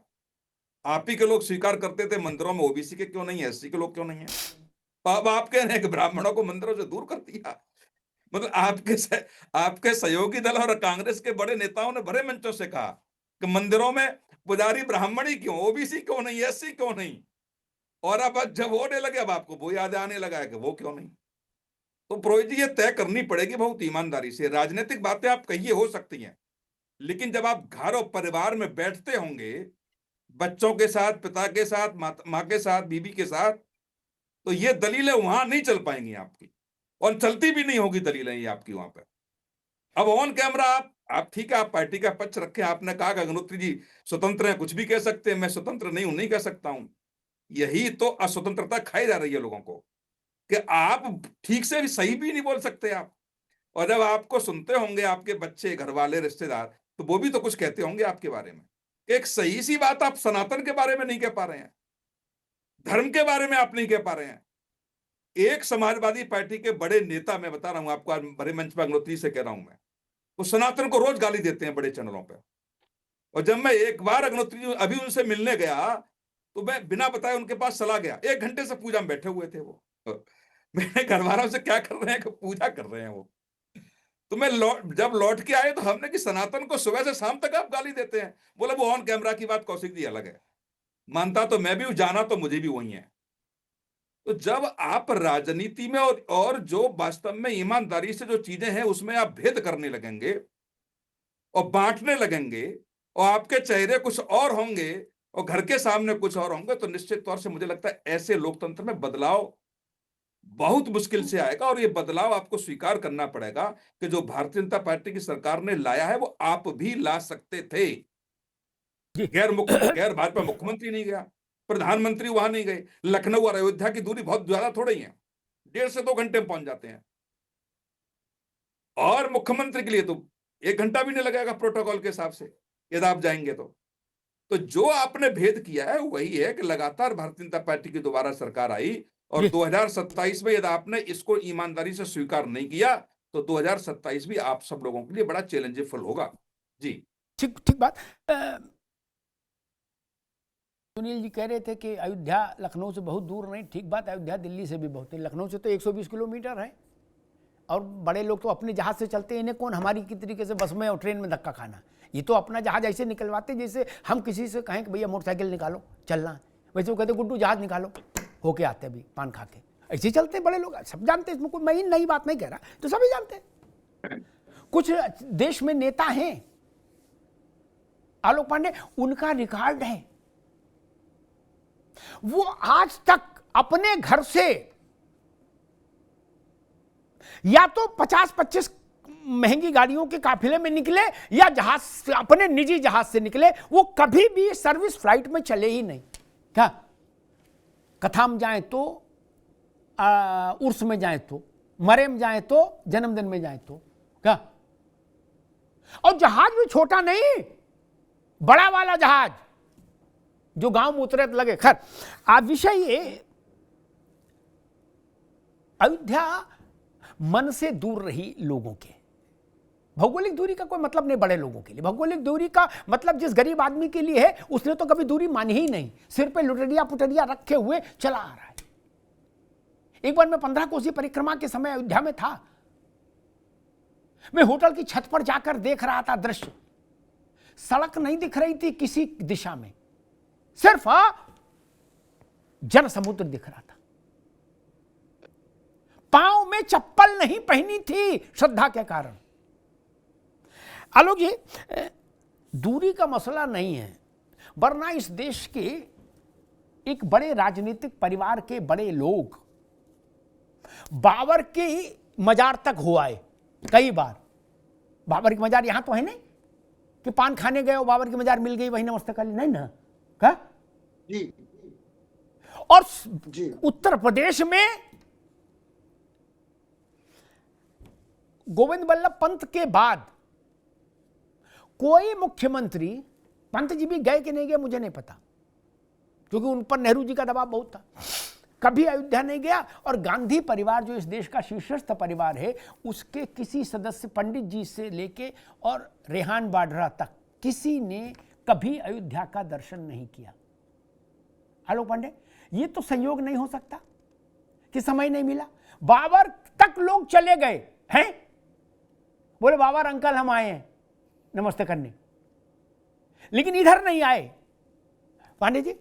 आप ही के लोग स्वीकार करते थे मंदिरों में ओबीसी के क्यों नहीं है, एससी के लोग क्यों नहीं है, अब आप कह रहे हैं कि ब्राह्मणों को मंदिरों से दूर कर दिया। मतलब आपके सहयोगी दल और कांग्रेस के बड़े नेताओं ने बड़े मंचों से कहा कि मंदिरों में पुजारी ब्राह्मण ही क्यों, ओबीसी क्यों नहीं, एससी क्यों नहीं, और अब जब होने लगे अब आपको वो याद आने लगा है कि वो क्यों नहीं। तो पुरोहित जी ये तय करनी पड़ेगी बहुत ईमानदारी से। राजनीतिक बातें आप कहिए हो सकती हैं, लेकिन जब आप घर और परिवार में बैठते होंगे, बच्चों के साथ, पिता के साथ, माँ के साथ, बीबी के साथ, तो ये दलीलें वहां नहीं चल पाएंगी आपकी, और चलती भी नहीं होगी दलीलें ये आपकी वहां पर। अब ऑन कैमरा आप ठीक है, आप पार्टी का पक्ष रखें, आपने कहा कि अग्निहोत्री जी स्वतंत्र हैं, कुछ भी कह सकते हैं, मैं स्वतंत्र नहीं कह सकता हूं। यही तो अस्वतंत्रता खाई जा रही है लोगों को, कि आप ठीक से भी सही भी नहीं बोल सकते आप, और जब आपको सुनते होंगे आपके बच्चे, घर वाले, रिश्तेदार, तो वो भी तो कुछ कहते होंगे आपके बारे में। एक सही सी बात आप सनातन के बारे में नहीं कह पा रहे हैं, धर्म के बारे में आप नहीं कह पा रहे हैं। एक समाजवादी पार्टी के बड़े नेता, मैं बता रहा हूं आपको, आज बड़े मंच पर अग्निहोत्री से कह रहा हूं मैं, वो सनातन को रोज गाली देते हैं बड़े चैनलों पे, और जब मैं एक बार अग्निहोत्री अभी उनसे मिलने गया तो मैं बिना बताए उनके पास चला गया। 1 घंटे से पूजा में बैठे हुए थे वो। मैंने घर वालों से क्या कर रहे हैं कि पूजा कर रहे हैं वो। तो मैं जब लौट के आए तो हमने कि सनातन को सुबह से शाम तक आप गाली देते हैं। बोला वो ऑन कैमरा की बात कौशिक जी अलग है, मानता तो मैं भी हूं, जाना तो मुझे भी वही है। तो जब आप राजनीति में और जो वास्तव में ईमानदारी से जो चीजें हैं उसमें आप भेद करने लगेंगे और बांटने लगेंगे, और आपके चेहरे कुछ और होंगे और घर के सामने कुछ और होंगे, तो निश्चित तौर से मुझे लगता है ऐसे लोकतंत्र में बदलाव बहुत मुश्किल से आएगा। और ये बदलाव आपको स्वीकार करना पड़ेगा कि जो भारतीय जनता पार्टी की सरकार ने लाया है वो आप भी ला सकते थे। गैर भाजपा मुख्यमंत्री नहीं गया, प्रधानमंत्री वहां नहीं गए, लखनऊ और अयोध्या की दूरी बहुत ज्यादा थोड़ी है, 1.5 से 2 घंटे में पहुंच जाते हैं, और मुख्यमंत्री के लिए तो 1 घंटा भी नहीं लगेगा प्रोटोकॉल के हिसाब से यदि आप जाएंगे तो जो आपने भेद किया है वही है कि लगातार भारतीय जनता पार्टी की दोबारा सरकार आई, और 2027 में यदि आपने इसको ईमानदारी से स्वीकार नहीं किया तो 2027 भी आप सब लोगों के लिए बड़ा चैलेंजफुल होगा। जी ठीक बात। सुनील जी कह रहे थे कि अयोध्या लखनऊ से बहुत दूर नहीं, ठीक बात, अयोध्या दिल्ली से भी बहुत है, लखनऊ से तो 120 किलोमीटर है, और बड़े लोग तो अपने जहाज से चलते हैं, इन्हें कौन हमारी की तरीके से बस में और ट्रेन में धक्का खाना। ये तो अपना जहाज ऐसे निकलवाते जैसे हम किसी से कहें कि भैया मोटरसाइकिल निकालो। चलना है। वैसे वो कहते गुड्डू जहाज निकालो, होके आते अभी पान खा के, ऐसे चलते बड़े लोग, सब जानते हैं, इसमें कोई मैं नई बात नहीं कह रहा, तो सभी जानते हैं। कुछ देश में नेता हैं, आलोक पांडे, उनका रिकॉर्ड है, वो आज तक अपने घर से या तो 50-25 महंगी गाड़ियों के काफिले में निकले या जहाज से, अपने निजी जहाज से निकले, वो कभी भी सर्विस फ्लाइट में चले ही नहीं। क्या कथा में जाए तो, उर्स में जाए तो, मरे में जाए तो, जन्मदिन में जाए तो, क्या, और जहाज भी छोटा नहीं, बड़ा वाला जहाज जो गांव में उतरे तो लगे। खैर, आज विषय ये, अयोध्या मन से दूर रही लोगों के। भौगोलिक दूरी का कोई मतलब नहीं बड़े लोगों के लिए। भौगोलिक दूरी का मतलब जिस गरीब आदमी के लिए है, उसने तो कभी दूरी मानी ही नहीं, सिर पे लुटरिया पुटरिया रखे हुए चला आ रहा है। एक बार मैं 15 कोसी परिक्रमा के समय अयोध्या में था। मैं होटल की छत पर जाकर देख रहा था दृश्य, सड़क नहीं दिख रही थी किसी दिशा में, सिर्फ जन समुद्र दिख रहा था। पांव में चप्पल नहीं पहनी थी श्रद्धा के कारण। आलोक जी, दूरी का मसला नहीं है, वरना इस देश के एक बड़े राजनीतिक परिवार के बड़े लोग बाबर के मजार तक हो आए कई बार। बाबर की मजार यहां तो है नहीं कि पान खाने गए और बाबर की मजार मिल गई वही नमस्ते कर ली, नहीं ना, क्या जी। और जी। उत्तर प्रदेश में गोविंद बल्लभ पंत के बाद कोई मुख्यमंत्री, पंत जी भी गए कि नहीं गए मुझे नहीं पता, क्योंकि उन पर नेहरू जी का दबाव बहुत था, कभी अयोध्या नहीं गया। और गांधी परिवार जो इस देश का शीर्षस्थ परिवार है, उसके किसी सदस्य, पंडित जी से लेके और रेहान बाढरा तक, किसी ने कभी अयोध्या का दर्शन नहीं किया। आलोक पांडे, ये तो संयोग नहीं हो सकता कि समय नहीं मिला। बाबर तक लोग चले गए हैं, बोले बाबर अंकल हम आए हैं नमस्ते करने, लेकिन इधर नहीं आए। पांडे जी,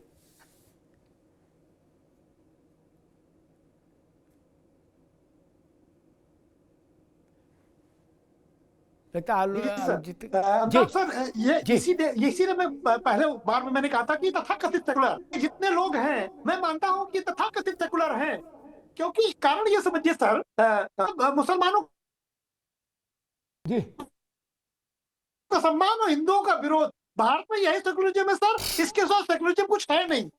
अमिताभ सर, ये इसीलिए मैं पहले बार में मैंने कहा था कि तथाकथित सेकुलर जितने लोग हैं, मैं मानता हूं कि तथाकथित सेकुलर हैं, क्योंकि कारण ये समझिए सर, मुसलमानों जी का सम्मान और हिंदुओं का विरोध, भारत में यही सेकुलरिज्म है सर, इसके साथ सेकुलरिज्म कुछ है नहीं।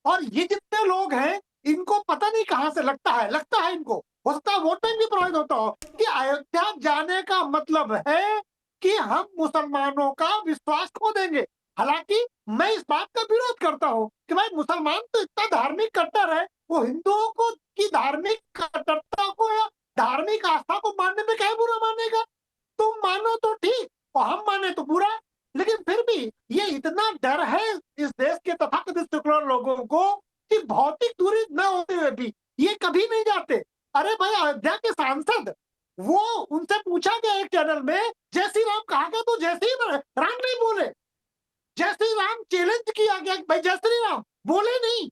और ये जितने लोग हैं, इनको पता नहीं कहां से लगता है इनको, हो सकता है वोट बैंक भी प्रभावित होता हो, कि अयोध्या जाने का मतलब है कि हम मुसलमानों का विश्वास खो देंगे। हालांकि मैं इस बात का विरोध करता हूं कि भाई मुसलमान तो इतना धार्मिक कट्टर है, वो हिंदुओं को की धार्मिक कट्टरता को या धार्मिक आस्था को मानने में क्या बुरा मानेगा। तुम मानो तो ठीक और हम माने तो बुरा, लेकिन फिर भी ये इतना डर है इस देश के तथाकथित सेकुलर लोगों को कि भौतिक दूरी न होते हुए भी ये कभी नहीं जाते। अरे भाई, अयोध्या के सांसद, वो उनसे पूछा गया एक चैनल में, जय श्री राम कहा गया तो जय श्री राम नहीं बोले, जय श्री राम चैलेंज किया गया, भाई जय श्री राम बोले नहीं।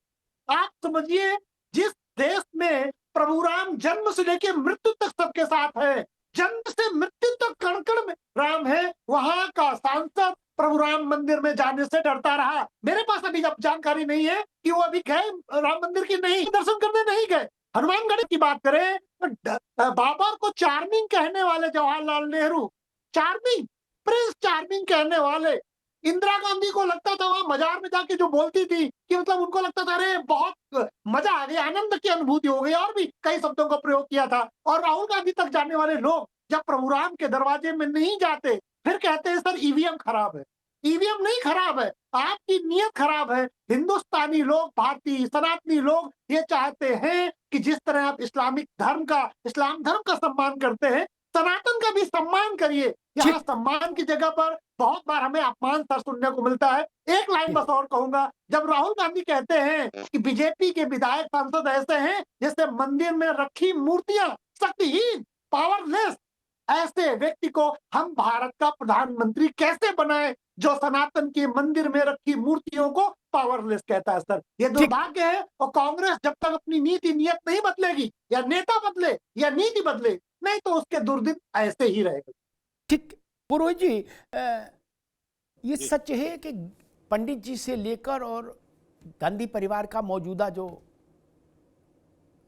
आप समझिए, जिस देश में प्रभु राम जन्म से लेकर मृत्यु तक सबके साथ है, जन्म से मृत्यु तक कण कण में राम है, वहां का सांसद प्रभु राम मंदिर में जाने से डरता रहा। मेरे पास अभी जानकारी नहीं है कि वो अभी गए राम मंदिर की नहीं, दर्शन करने नहीं गए। हनुमानगढ़ की बात करें तो बाबर को चार्मिंग कहने वाले Jawaharlal Nehru, charming, Prince charming कहने वाले, इंदिरा गांधी को लगता था वहां मजार में जाके जो बोलती थी कि मतलब उनको लगता था अरे बहुत मजा आ गया, आनंद की अनुभूति हो गई, और भी कई शब्दों का प्रयोग किया था। और राहुल गांधी तक जाने वाले लोग जब प्रभु राम के दरवाजे में नहीं जाते, फिर कहते हैं सर ईवीएम खराब है। ईवीएम नहीं खराब है, आपकी नीयत खराब है। हिंदुस्तानी लोग, भारतीय सनातनी लोग ये चाहते हैं कि जिस तरह आप इस्लाम धर्म का सम्मान करते हैं, सनातन का भी सम्मान करिए। यहाँ सम्मान की जगह पर बहुत बार हमें अपमान सर सुनने को मिलता है। एक लाइन बस और कहूंगा, जब राहुल गांधी कहते हैं कि बीजेपी के विधायक सांसद ऐसे हैं जैसे मंदिर में रखी मूर्तियां, शक्तिहीन, पावरलेस, ऐसे व्यक्ति को हम भारत का प्रधानमंत्री कैसे बनाए जो सनातन के मंदिर में रखी मूर्तियों को पावरलेस कहता है सर। ये दुर्भाग्य है, और कांग्रेस जब तक अपनी नीति नियत नहीं बदलेगी, या नेता बदले या नीति बदले, नहीं तो उसके दुर्दिन ऐसे ही रहेगा। ठीक पुरोहित जी, ये सच है कि पंडित जी से लेकर और गांधी परिवार का मौजूदा जो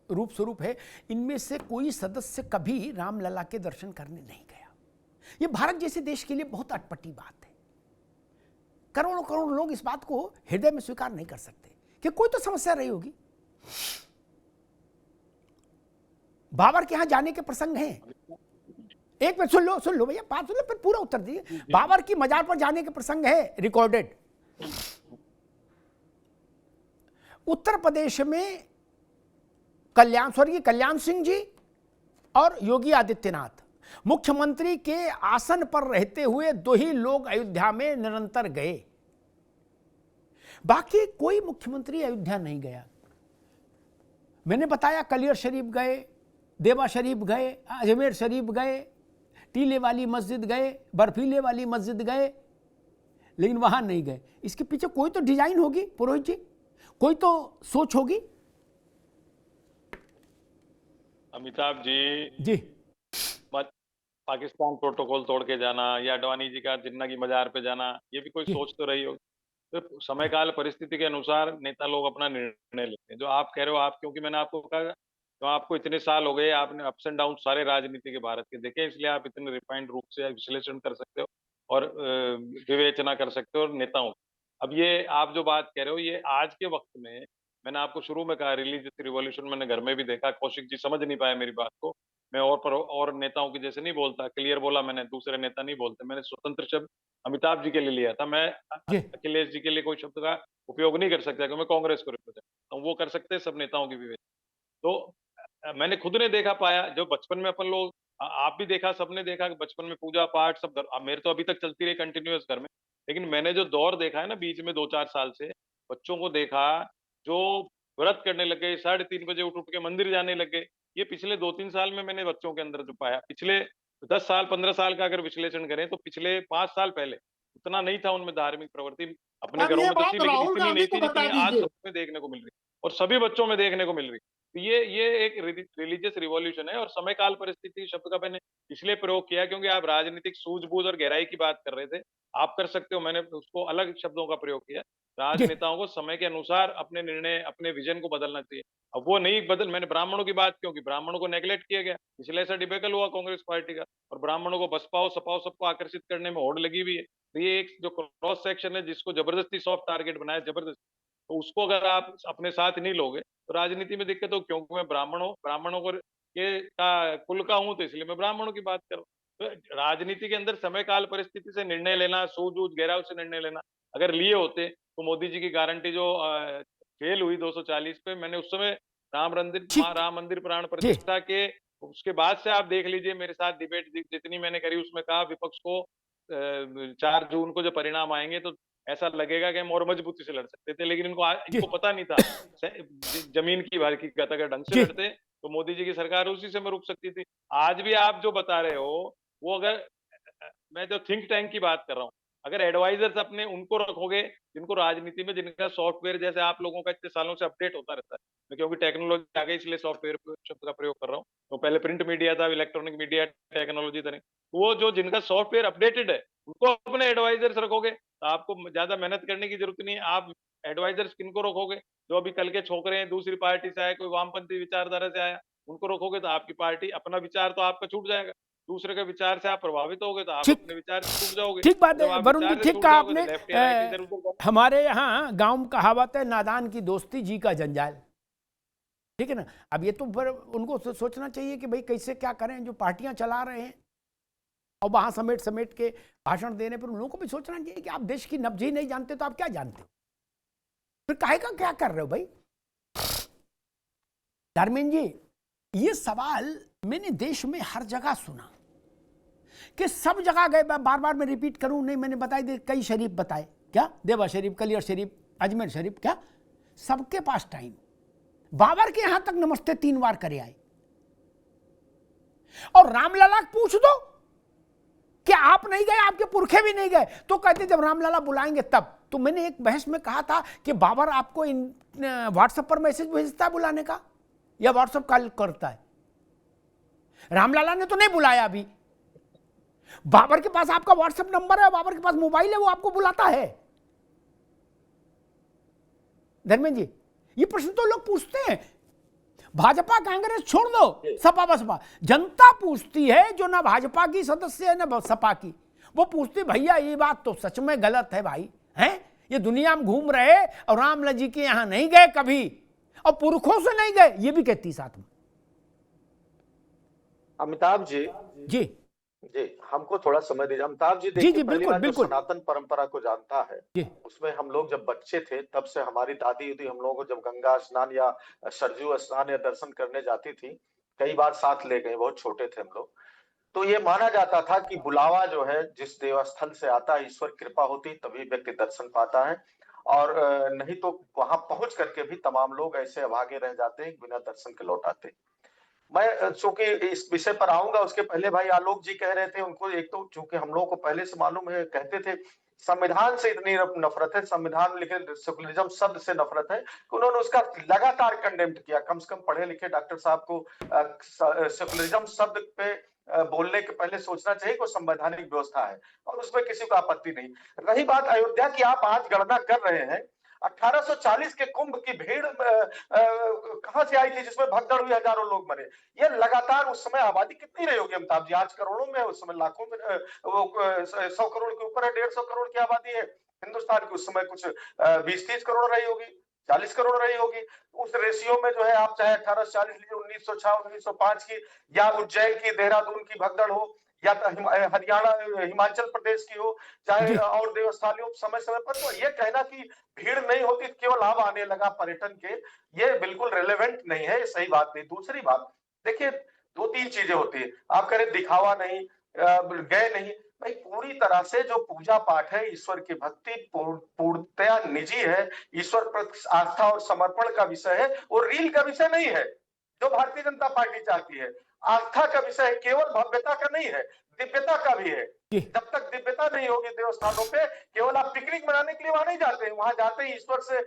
रूप स्वरूप है, इनमें से कोई सदस्य कभी रामलला के दर्शन करने नहीं गया। ये भारत जैसे देश के लिए बहुत अटपटी बात है। करोड़ों करोड़ लोग इस बात को हृदय में स्वीकार नहीं कर सकते कि कोई तो समस्या रही होगी। बाबर के यहां जाने के प्रसंग हैं। एक मिनट सुन लो भैया, बात सुन लो फिर पूरा उत्तर दीजिए। बाबर की मजार पर जाने के प्रसंग है रिकॉर्डेड। उत्तर प्रदेश में स्वर्गीय कल्याण सिंह जी और योगी आदित्यनाथ मुख्यमंत्री के आसन पर रहते हुए 2 ही लोग अयोध्या में निरंतर गए। बाकी कोई मुख्यमंत्री अयोध्या नहीं गया। मैंने बताया कलियर शरीफ गए, देवा शरीफ गए, अजमेर शरीफ गए, टीले वाली मस्जिद गए, बर्फीले वाली मस्जिद गए, लेकिन वहां नहीं गए। इसके पीछे कोई तो डिजाइन होगी पुरोहित जी, कोई तो सोच होगी। अमिताभ जी, पाकिस्तान प्रोटोकॉल तोड़ के जाना या अडवाणी जी का जिन्ना की मजार पे जाना, ये भी कोई सोच तो रही होगी। तो समय काल परिस्थिति के अनुसार नेता लोग अपना निर्णय लेते हैं। जो आप कह रहे हो, आप क्योंकि मैंने आपको कहा तो आपको इतने साल हो गए, आपने अप्स एंड डाउन सारे राजनीति के भारत के देखे, इसलिए आप इतने रिफाइंड रूप से विश्लेषण कर सकते हो और विवेचना कर सकते हो और नेताओं। अब ये आप जो बात कह रहे हो, ये आज के वक्त में, मैंने आपको शुरू में कहा रिलीजियस रिवॉल्यूशन मैंने घर में भी देखा। कौशिक जी समझ नहीं पाए मेरी बात को। मैं और नेताओं की जैसे नहीं बोलता, क्लियर बोला मैंने, दूसरे नेता नहीं बोलते। मैंने स्वतंत्र शब्द अमिताभ जी के लिए लिया था। मैं अखिलेश जी के लिए कोई शब्द का उपयोग नहीं कर सकता क्योंकि मैं कांग्रेस को रिप्रेजेंट करता हूं। वो कर सकते हैं सब नेताओं की विवेचना। तो मैंने खुद ने देखा पाया, जो बचपन में अपन लोग, आप भी देखा, सबने देखा कि बचपन में पूजा पाठ सब मेरे तो अभी तक चलती रही कंटिन्यूअस घर में। लेकिन मैंने जो दौर देखा है ना बीच में 2-4 साल से, बच्चों को देखा जो व्रत करने लगे, 3:30 बजे उठ के मंदिर जाने लगे। ये पिछले 2-3 साल में मैंने बच्चों के अंदर जो पाया। पिछले 10 साल 15 साल का अगर विश्लेषण करें तो पिछले 5 साल पहले उतना नहीं था उनमें धार्मिक प्रवृत्ति। अपने घरों में तो थी, लेकिन इतनी नहीं थी जितनी आज सबमें देखने को मिल रही और सभी बच्चों में देखने को मिल रही। तो ये एक रिलीजियस रिवॉल्यूशन है। और समय काल परिस्थिति शब्द का मैंने इसलिए प्रयोग किया क्योंकि आप राजनीतिक सूझबूझ और गहराई की बात कर रहे थे, आप कर सकते हो, मैंने उसको अलग शब्दों का प्रयोग किया। राजनेताओं को समय के अनुसार अपने निर्णय, अपने विजन को बदलना चाहिए। अब वो नहीं बदल, मैंने ब्राह्मणों की बात क्योंकि ब्राह्मणों को नेग्लेक्ट किया गया, इसलिए ऐसा डिबेकल हुआ कांग्रेस पार्टी का। और ब्राह्मणों को बसपाओ सपाओ सबको आकर्षित करने में होड़ लगी हुई है। तो ये एक जो क्रॉस सेक्शन है जिसको जबरदस्ती सॉफ्ट टारगेट बनाया, जबरदस्ती, तो उसको अगर आप अपने साथ नहीं लोगे तो राजनीति में दिक्कत हो। क्योंकि मैं ब्राह्मणों को का कुल का हूं, तो इसलिए मैं ब्राह्मणों की बात कर रहा हूँ। तो राजनीति के अंदर समय काल परिस्थिति से निर्णय लेना, सूझबूझ गहराई से निर्णय लेना अगर लिए होते तो मोदी जी की गारंटी जो फेल हुई 240 पे, मैंने उस समय राम मंदिर प्राण प्रतिष्ठा के उसके बाद से आप देख लीजिए मेरे साथ डिबेट जितनी मैंने करी, उसमें कहा विपक्ष को 4 जून को जो परिणाम आएंगे तो ऐसा लगेगा कि हम और मजबूती से लड़ सकते थे। लेकिन इनको पता नहीं था जमीन की हकीकत, अगर ढंग से लड़ते तो मोदी जी की सरकार उसी से में रुक सकती थी। आज भी आप जो बता रहे हो वो, अगर मैं जो थिंक टैंक की बात कर रहा हूँ, अगर एडवाइजर्स अपने उनको रखोगे जिनको राजनीति में, जिनका सॉफ्टवेयर जैसे आप लोगों का इतने सालों से अपडेट होता रहता है, मैं क्योंकि टेक्नोलॉजी आ गई इसलिए सॉफ्टवेयर शब्द का प्रयोग कर रहा हूँ। तो पहले प्रिंट मीडिया था, इलेक्ट्रॉनिक मीडिया, टेक्नोलॉजी था नहीं, वो जो जिनका सॉफ्टवेयर अपडेटेड है उनको अपने एडवाइजर्स रखोगे तो आपको ज्यादा मेहनत करने की जरूरत नहीं है। आप एडवाइजर्स किनको रखोगे? जो अभी कल के छोकरे हैं, दूसरी पार्टी से आए, कोई वामपंथी विचारधारा से आया, उनको रखोगे तो आपकी पार्टी, अपना विचार तो आपका छूट जाएगा, दूसरे के विचार से आप प्रभावित होगे तो आप अपने विचार से छूट जाओगे। ठीक बात है वरुण जी, ठीक कहा आपने। हमारे यहाँ गांव में कहावत है, नादान की दोस्ती जी का जंजाल, ठीक है ना। अब ये तो उनको सोचना चाहिए कि भाई कैसे क्या करें, जो पार्टियां चला रहे हैं और वहां समेट के भाषण देने पर उन लोगों को भी सोचना चाहिए कि आप देश की नब्ज ही नहीं जानते तो आप क्या जानते हो, फिर काहे का क्या कर रहे हो भाई। धर्मेंद्र जी, ये सवाल मैंने देश में हर जगह सुना कि सब जगह गए, बार बार मैं रिपीट करूं नहीं, मैंने बताई दे, कई शरीफ बताए, क्या देवा शरीफ, कलियर शरीफ, अजमेर शरीफ, क्या सबके पास टाइम। बाबर के यहां तक नमस्ते 3 बार करे आए। और रामलला पूछ दो कि आप नहीं गए, आपके पुरखे भी नहीं गए, तो कहते जब रामलला बुलाएंगे तब। तो मैंने एक बहस में कहा था कि बाबर आपको व्हाट्सएप पर मैसेज भेजता है बुलाने का या व्हाट्सएप कॉल करता है? रामलाला ने तो नहीं बुलाया अभी। बाबर के पास आपका व्हाट्सएप नंबर है, बाबर के पास मोबाइल है, वो आपको बुलाता है। धर्मेंद्र जी, ये प्रश्न तो लोग पूछते हैं। भाजपा कांग्रेस छोड़ दो, सपा बसपा, जनता पूछती है जो ना भाजपा की सदस्य है ना सपा की। वो पूछती भैया ये बात तो सच में गलत है भाई, हैं? ये दुनिया में घूम रहे और रामलाल जी के यहां नहीं गए कभी और पुरखों से नहीं गए, ये भी कहती साथ में। अमिताभ जी जी जी, हमको थोड़ा समय दीजिए। अमिताभ जी, जी, देखिए, जी, पहली बिल्कुल, बात, जो बिल्कुल। सनातन परंपरा को जानता है, जी उसमें हम लोग जब बच्चे थे तब से हमारी दादी उदी हम लोगों को जब गंगा स्नान या सरयू स्नान या दर्शन करने जाती थी, कई बार साथ ले गए, बहुत छोटे थे हम लोग। तो ये माना जाता था कि बुलावा जो है जिस देवस्थल से आता है, ईश्वर कृपा होती तभी व्यक्ति दर्शन पाता है, और नहीं तो वहां पहुंच करके भी तमाम लोग ऐसे अभागे रह जाते हैं, बिना दर्शन के लौट आते। मैं चूंकि इस विषय पर आऊंगा, उसके पहले भाई आलोक जी कह रहे थे, उनको एक तो चूंकि हम लोग को पहले से मालूम है, कहते थे संविधान से इतनी नफरत है, संविधान में लिखे सेकुलरिज्म शब्द से नफरत है कि उन्होंने उसका लगातार कंडेम्ड किया। कम से कम पढ़े लिखे डॉक्टर साहब को सेकुलरिज्म शब्द पे बोलने के पहले सोचना चाहिए कि संवैधानिक व्यवस्था है, और उसमें किसी को आपत्ति नहीं। रही बात अयोध्या की, आप आज गणना कर रहे हैं, 1840 के कुंभ की भीड़ कहां से आई थी जिसमें भगदड़ हुई, हजारों लोग मरे। ये लगातार, उस समय आबादी कितनी रही होगी अमिताभ जी? आज करोड़ों में, उस समय लाखों में, 100 करोड़ के ऊपर है, 150 करोड़ की आबादी है हिंदुस्तान की। उस समय कुछ 20-30 करोड़ रही होगी, 40 करोड़ रही होगी। उस रेशियो में जो है, आप चाहे 1840 लीजिए, 1906 1905 की, या उज्जैन की, देहरादून की भगदड़ हो, या हरियाणा हिमाचल प्रदेश की हो, चाहे और देवस्थानियों, समय समय पर। तो ये कहना कि भीड़ नहीं होती, केवल अब आने लगा पर्यटन के, ये बिल्कुल रेलेवेंट नहीं है, ये सही बात नहीं। दूसरी बात, देखिए, 2-3 चीजें होती है। आप करें दिखावा नहीं, गए नहीं, भाई पूरी तरह से जो पूजा पाठ है, ईश्वर की भक्ति पूर्णतया निजी है, ईश्वर पर आस्था और समर्पण का विषय है, वो रील का विषय नहीं है जो भारतीय जनता पार्टी चाहती है। आस्था का विषय है, केवल भव्यता का नहीं है, दिव्यता का भी है। जब तक दिव्यता नहीं होगी देवस्थानों पे, केवल आप पिकनिक मनाने के लिए वहां नहीं जाते हैं, वहां जाते हैं ईश्वर से,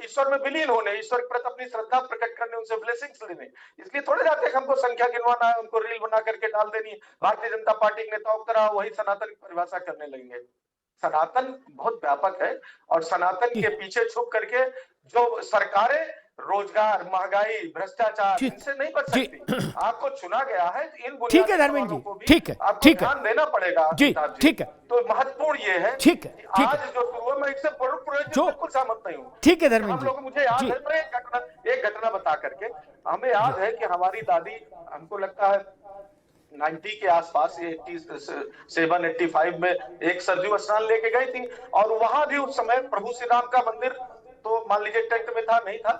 ईश्वर में विलीन होने, ईश्वर के प्रति अपनी श्रद्धा प्रकट करने, उनसे ब्लेसिंग्स लेने। इसलिए थोड़े जाते हैं हमको संख्या गिनवाना है, उनको रील बना करके डाल देनी है। भारतीय जनता पार्टी के नेताओं की तरह वही सनातन की परिभाषा करने लगेंगे। सनातन बहुत व्यापक है, और सनातन के पीछे छुप करके जो सरकारें रोजगार, महंगाई, भ्रष्टाचार, इनसे नहीं बच सकती। आपको चुना गया है, इन ठीक है धर्मेंद्र जी, ठीक है, आपको ठीक है, ध्यान देना पड़ेगा जी, ठीक है। तो महत्वपूर्ण ये है, ठीक है, ठीक आज है, जो शुरू है, मैं इससे बिल्कुल सहमत नहीं हूँ। ठीक है धर्मेंद्र हम लोग, मुझे याद है, मैं एक घटना बता करके, हमें याद है कि हमारी दादी, हमको लगता है 90 के आसपास, 87-85 में एक सरयू स्नान लेके गई थी, और वहां भी उस समय प्रभु श्री राम का मंदिर तो मान लीजिए टेंट में था, नहीं था,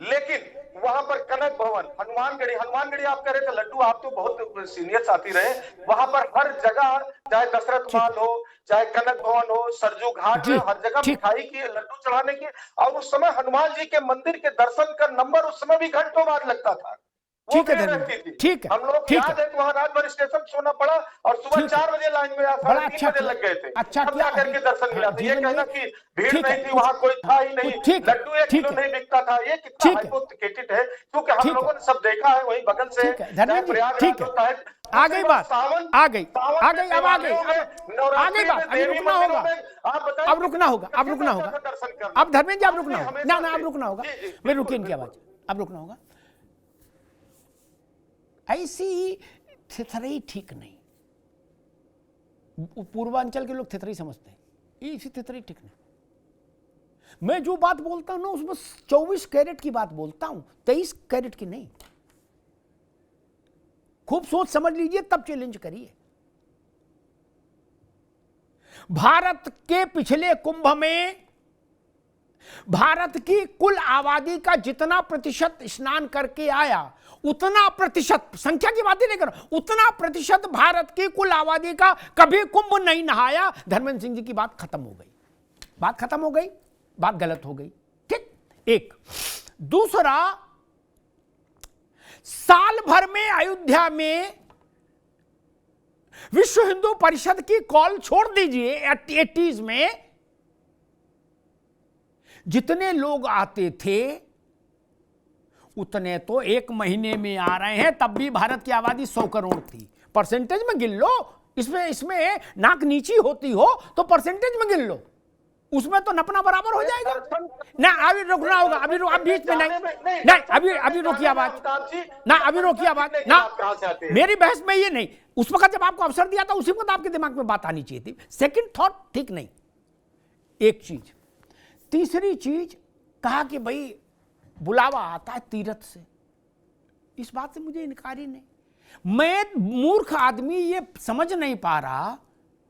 लेकिन वहां पर कनक भवन, हनुमानगढ़ी आप कह रहे थे लड्डू, आप तो बहुत सीनियर साथी रहे, वहां पर हर जगह, चाहे दशरथ महल हो, चाहे कनक भवन हो, सरजू घाट हो, हर जगह मिठाई की, लड्डू चढ़ाने की। और उस समय हनुमान जी के मंदिर के दर्शन का नंबर उस समय भी घंटों बाद लगता था। ठीक है धर्मेंद्र, ठीक है, हम लोग याद है कि वहां राजभर स्टेशन सोना पड़ा, और सुबह 4 बजे लाइन में, 3 बजे लग गए थे, अच्छा क्या करके दर्शन मिला था। ये कहना कि भीड़ नहीं थी, वहां कोई था ही नहीं, लड्डू 1 किलो नहीं बिकता था, ये कितना हाइपोथेटिक है, क्योंकि हम लोगों ने सब देखा है, वही बगल से प्रयागराज होता है। आ गई बात, आ गई, अब आ गई बात, अभी रुकना होगा, अब रुकना होगा, अब रुकना होगा, अब धर्मेंद्र जी, अब रुकना होगा, ना अब रुकना होगा, मैं रुकी इनकी आवाज, अब रुकना होगा। ऐसी थेथरई ठीक नहीं, पूर्वांचल के लोग थेथरई समझते हैं, ऐसी थेथरई ठीक नहीं। मैं जो बात बोलता हूं ना, उसमें 24 कैरेट की बात बोलता हूं, 23 कैरेट की नहीं। खूब सोच समझ लीजिए, तब चैलेंज करिए। भारत के पिछले कुंभ में भारत की कुल आबादी का जितना प्रतिशत स्नान करके आया, उतना प्रतिशत, संख्या की बात ही नहीं कर रहा, उतना प्रतिशत भारत की कुल आबादी का कभी कुंभ नहीं नहाया। धर्मेंद्र सिंह जी की बात खत्म हो गई, बात खत्म हो गई, बात गलत हो गई, ठीक। एक दूसरा, साल भर में अयोध्या में विश्व हिंदू परिषद की कॉल छोड़ दीजिए 80s में, जितने लोग आते थे उतने तो एक महीने में आ रहे हैं, तब भी भारत की आबादी 100 करोड़ थी। परसेंटेज में गिन लो, इसमें नाक नीची होती हो तो परसेंटेज में गिन लो, उसमें तो नपना बराबर हो जाएगा ना। अभी रुकना होगा, अभी आप बीच में नहीं, अभी रोकिए आवाज ना, अभी रोकिए आवाज ना, मेरी बहस में ये नहीं। उस वक्त जब आपको अवसर दिया था उसी वक्त आपके दिमाग में बात आनी चाहिए थी। सेकंड थॉट ठीक नहीं, एक चीज। तीसरी चीज कहा कि भाई बुलावा आता है तीरथ से, इस बात से मुझे इनकार ही नहीं। मैं मूर्ख आदमी ये समझ नहीं पा रहा,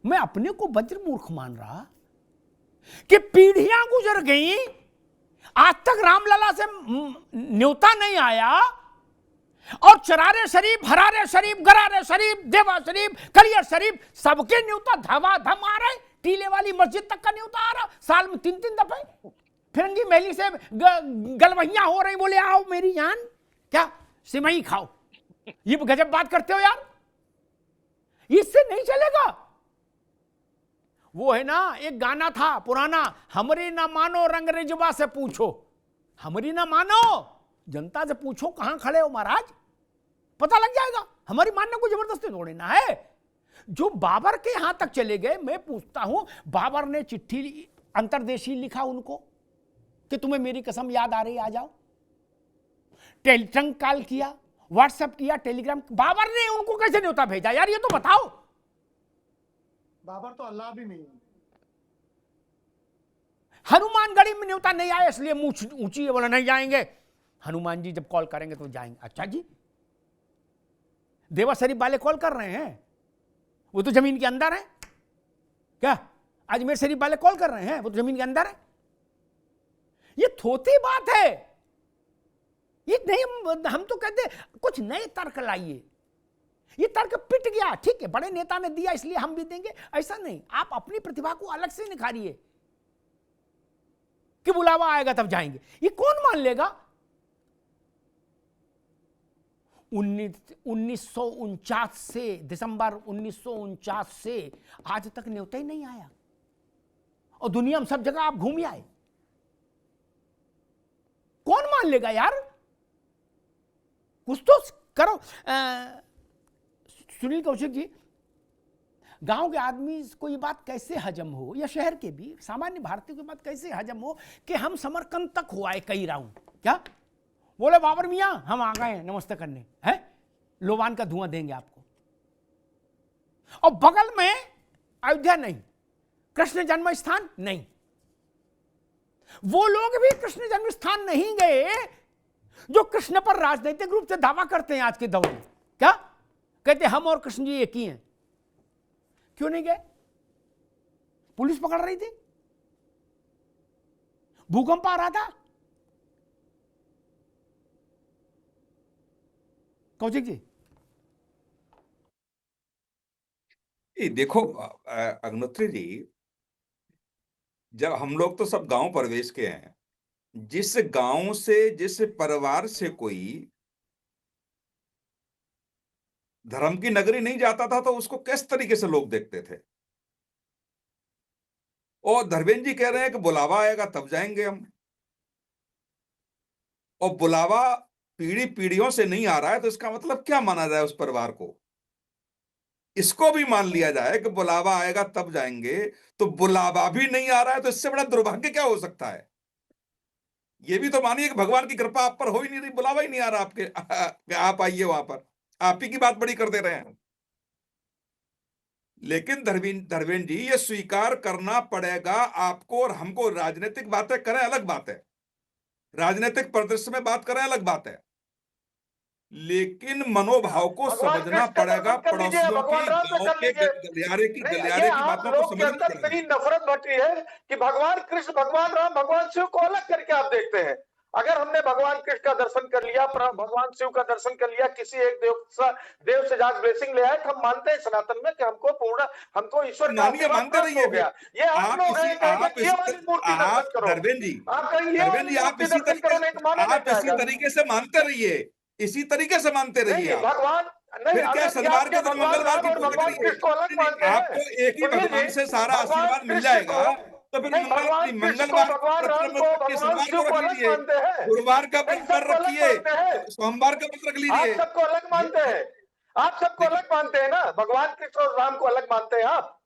मैं अपने को वज्र मूर्ख मान रहा कि पीढ़ियां गुजर गई, आज तक रामलला से न्योता नहीं आया, और चरारे शरीफ, हरारे शरीफ, गरारे शरीफ, देवा शरीफ, कलियर शरीफ, सबके न्योता धमाधम आ रहे। टीले वाली मस्जिद तक का न्योता आ रहा, साल में 3-3 दफे। फिरंगी महली से गलवहियां हो रही, बोले आओ मेरी जान, क्या सिमई खाओ। ये गजब बात करते हो यार, इससे नहीं चलेगा। वो है ना, एक गाना था पुराना, हमरी ना मानो रंग रिजवा से पूछो। हमरी ना मानो, जनता से पूछो कहां खड़े हो महाराज, पता लग जाएगा। हमारी मानने को जबरदस्ती थोड़ी ना है। जो बाबर के यहां तक चले गए, मैं पूछता हूं, बाबर ने चिट्ठी अंतर्देशीय लिखा उनको कि तुम्हें मेरी कसम याद आ रही, आ जाओ। टेलीटंग कॉल किया, व्हाट्सएप किया, टेलीग्राम, बाबर ने उनको कैसे न्योता भेजा यार, ये तो बताओ। बाबर तो अल्लाह भी नहीं है। हनुमानगढ़ी में न्योता नहीं आया इसलिए मूछ ऊंची है, बोला नहीं जाएंगे। हनुमान जी जब कॉल करेंगे तो जाएंगे। अच्छा जी, देवा शरीफ वाले कॉल कर रहे हैं, वो तो जमीन के अंदर है। क्या अजमेर शरीफ वाले कॉल कर रहे हैं, वो तो जमीन के अंदर है। ये थोथी बात है, ये नहीं। हम तो कहते कुछ नए तर्क लाइए, ये तर्क पिट गया, ठीक है, बड़े नेता ने दिया इसलिए हम भी देंगे, ऐसा नहीं। आप अपनी प्रतिभा को अलग से निखारिए कि बुलावा आएगा तब जाएंगे, ये कौन मान लेगा। 1949 से, दिसंबर 1949 से आज तक न्योता ही नहीं आया, और दुनिया में सब जगह आप घूम आए, कौन मान लेगा यार। कुछ तो करो। सुनील कौशिक जी, गांव के आदमी को ये बात कैसे हजम हो, या शहर के भी सामान्य भारतीय को बात कैसे हजम हो कि हम समरकंद तक हो आए कई राउंड। क्या बोले बाबर मियां, हम आ गए नमस्ते करने, हैं लोबान का धुआं देंगे आपको, और बगल में अयोध्या नहीं, कृष्ण जन्म स्थान नहीं। वो लोग भी कृष्ण जन्म स्थान नहीं गए जो कृष्ण पर राजनीतिक रूप से दावा करते हैं आज के दौर में। क्या कहते हम और कृष्ण जी एक ही हैं। क्यों नहीं गए? पुलिस पकड़ रही थी, भूकंप आ रहा था। कौशिक जी, देखो अग्निहोत्री जी, जब हम लोग तो सब गांव प्रवेश के हैं, जिस गांव से, जिस परिवार से कोई धर्म की नगरी नहीं जाता था तो उसको किस तरीके से लोग देखते थे। और धर्मेंद्र जी कह रहे हैं कि बुलावा आएगा तब जाएंगे हम, और बुलावा पीढ़ियों से नहीं आ रहा है तो इसका मतलब क्या माना जाए उस परिवार को। इसको भी मान लिया जाए कि बुलावा आएगा तब जाएंगे, तो बुलावा भी नहीं आ रहा है तो इससे बड़ा दुर्भाग्य क्या हो सकता है। ये भी तो मानिए कि भगवान की कृपा आप पर हो ही नहीं रही, बुलावा ही नहीं आ रहा आपके, आप आइए वहां पर, आप ही की बात बड़ी कर दे रहे हैं। लेकिन धर्मेंद्र जी, ये स्वीकार करना पड़ेगा आपको और हमको। राजनीतिक बातें करें अलग बात है, राजनीतिक परिदृश्य में बात करें अलग बात है, लेकिन मनोभाव को समझना पड़ेगा। पड़ोसियों की, गांव के गलियारे की बातों को समझना पड़ेगा। इतनी नफरत बटी है कि भगवान कृष्ण, भगवान राम, भगवान शिव को अलग करके आप देखते हैं। अगर हमने भगवान कृष्ण का दर्शन कर लिया, भगवान शिव का दर्शन कर लिया, किसी एक देव से जाके ब्लेसिंग ले आए, तो हम मानते हैं सनातन में कि हमको ईश्वर मानते रहिए। ये आप लोग धर्मेंद्र जी, आप इसी तरीके से मानते रहिए, इसी तरीके से मानते रहिए। भगवान फिर क्या शनिवार के दिन, मंगलवार की भगवान कृष्ण को अलग मानते हैं। आपको एक ही भगवान से सारा आशीर्वाद मिल जाएगा। तो फिर नहीं, भगवान कृष्ण को, मंगलवार को भगवान राम व्रत को, रख के भगवान शनिवार शिव को को रख अलग लीजिए, मानते हैं। गुरुवार का नहीं, व्रत सबको अलग रखिए, मानते हैं। सोमवार का व्रत रख आप लीजिए। सबको अलग मानते हैं, आप सबको अलग मानते हैं ना, भगवान कृष्ण और राम को अलग मानते हैं आप